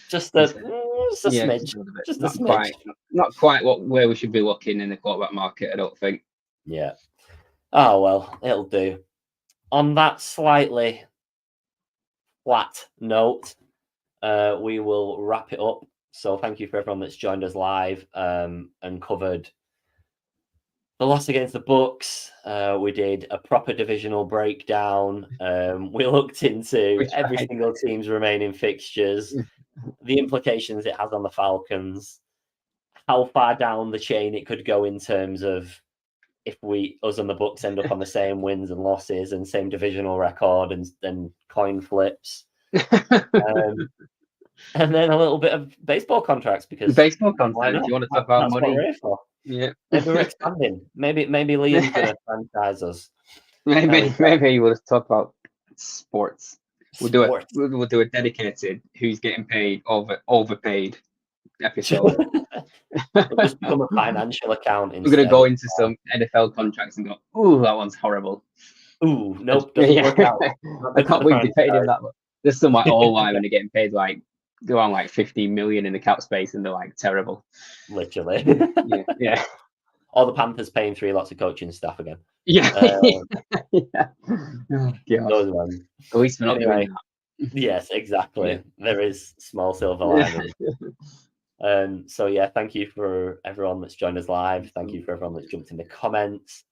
Just a smidge. Just a smidge. Not quite where we should be looking in the quarterback market, I don't think. Yeah. Oh, well, it'll do. On that slightly flat note, we will wrap it up. So thank you for everyone that's joined us live and covered the loss against the Bucks. We did a proper divisional breakdown. We looked into every single team's remaining fixtures, the implications it has on the Falcons, how far down the chain it could go in terms of if us and the Bucks end up on the same wins and losses and same divisional record and then coin flips. And then a little bit of baseball contracts, because baseball contracts. If you want to talk about money, what we're here for. Yeah, maybe we're expanding. Maybe Liam's gonna franchise us. Maybe we'll talk about sports. We'll do a dedicated who's getting paid overpaid episode. It'll just become a financial account. We're gonna go into some NFL contracts and go, "Ooh, that one's horrible." Ooh, nope, doesn't work out. I can't believe they paid him that much. There's some like all line when they're getting paid like go on like 15 million in the cap space, and they're like terrible. Literally. Yeah. Or the Panthers paying 3 lots of coaching staff again. Yeah. Yeah. Oh, those ones. At least we're not doing that. Yes, exactly. Yeah. There is small silver lining. So yeah, thank you for everyone that's joined us live. Thank you for everyone that's jumped in the comments.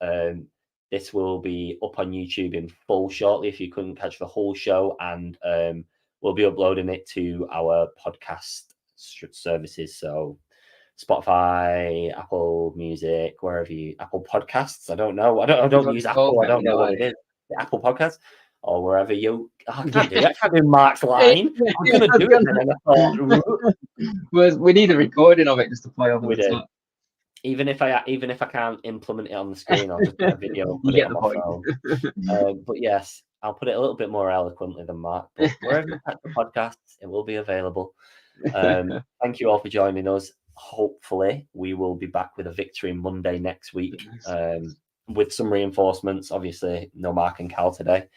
This will be up on YouTube in full shortly if you couldn't catch the whole show, and we'll be uploading it to our podcast services. So Spotify, Apple Music, wherever Apple Podcasts. I don't know. I don't use Apple. I don't know what it is. Apple Podcasts or wherever you. I can't do that. I can't do Mark's line. I'm gonna do it. And then I thought, we need a recording of it just to play over the top. Even if I can't implement it on the screen, I'll just put a video and put it on my phone. But yes, I'll put it a little bit more eloquently than Mark. But wherever you catch the podcasts, it will be available. Thank you all for joining us. Hopefully, we will be back with a victory Monday next week with some reinforcements. Obviously, no Mark and Cal today,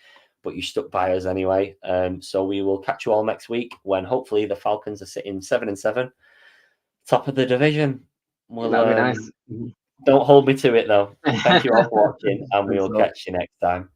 but you stuck by us anyway. So we will catch you all next week when hopefully the Falcons are sitting 7-7, top of the division. That'll be nice. Don't hold me to it though. Thank you all for watching, and we will catch you next time.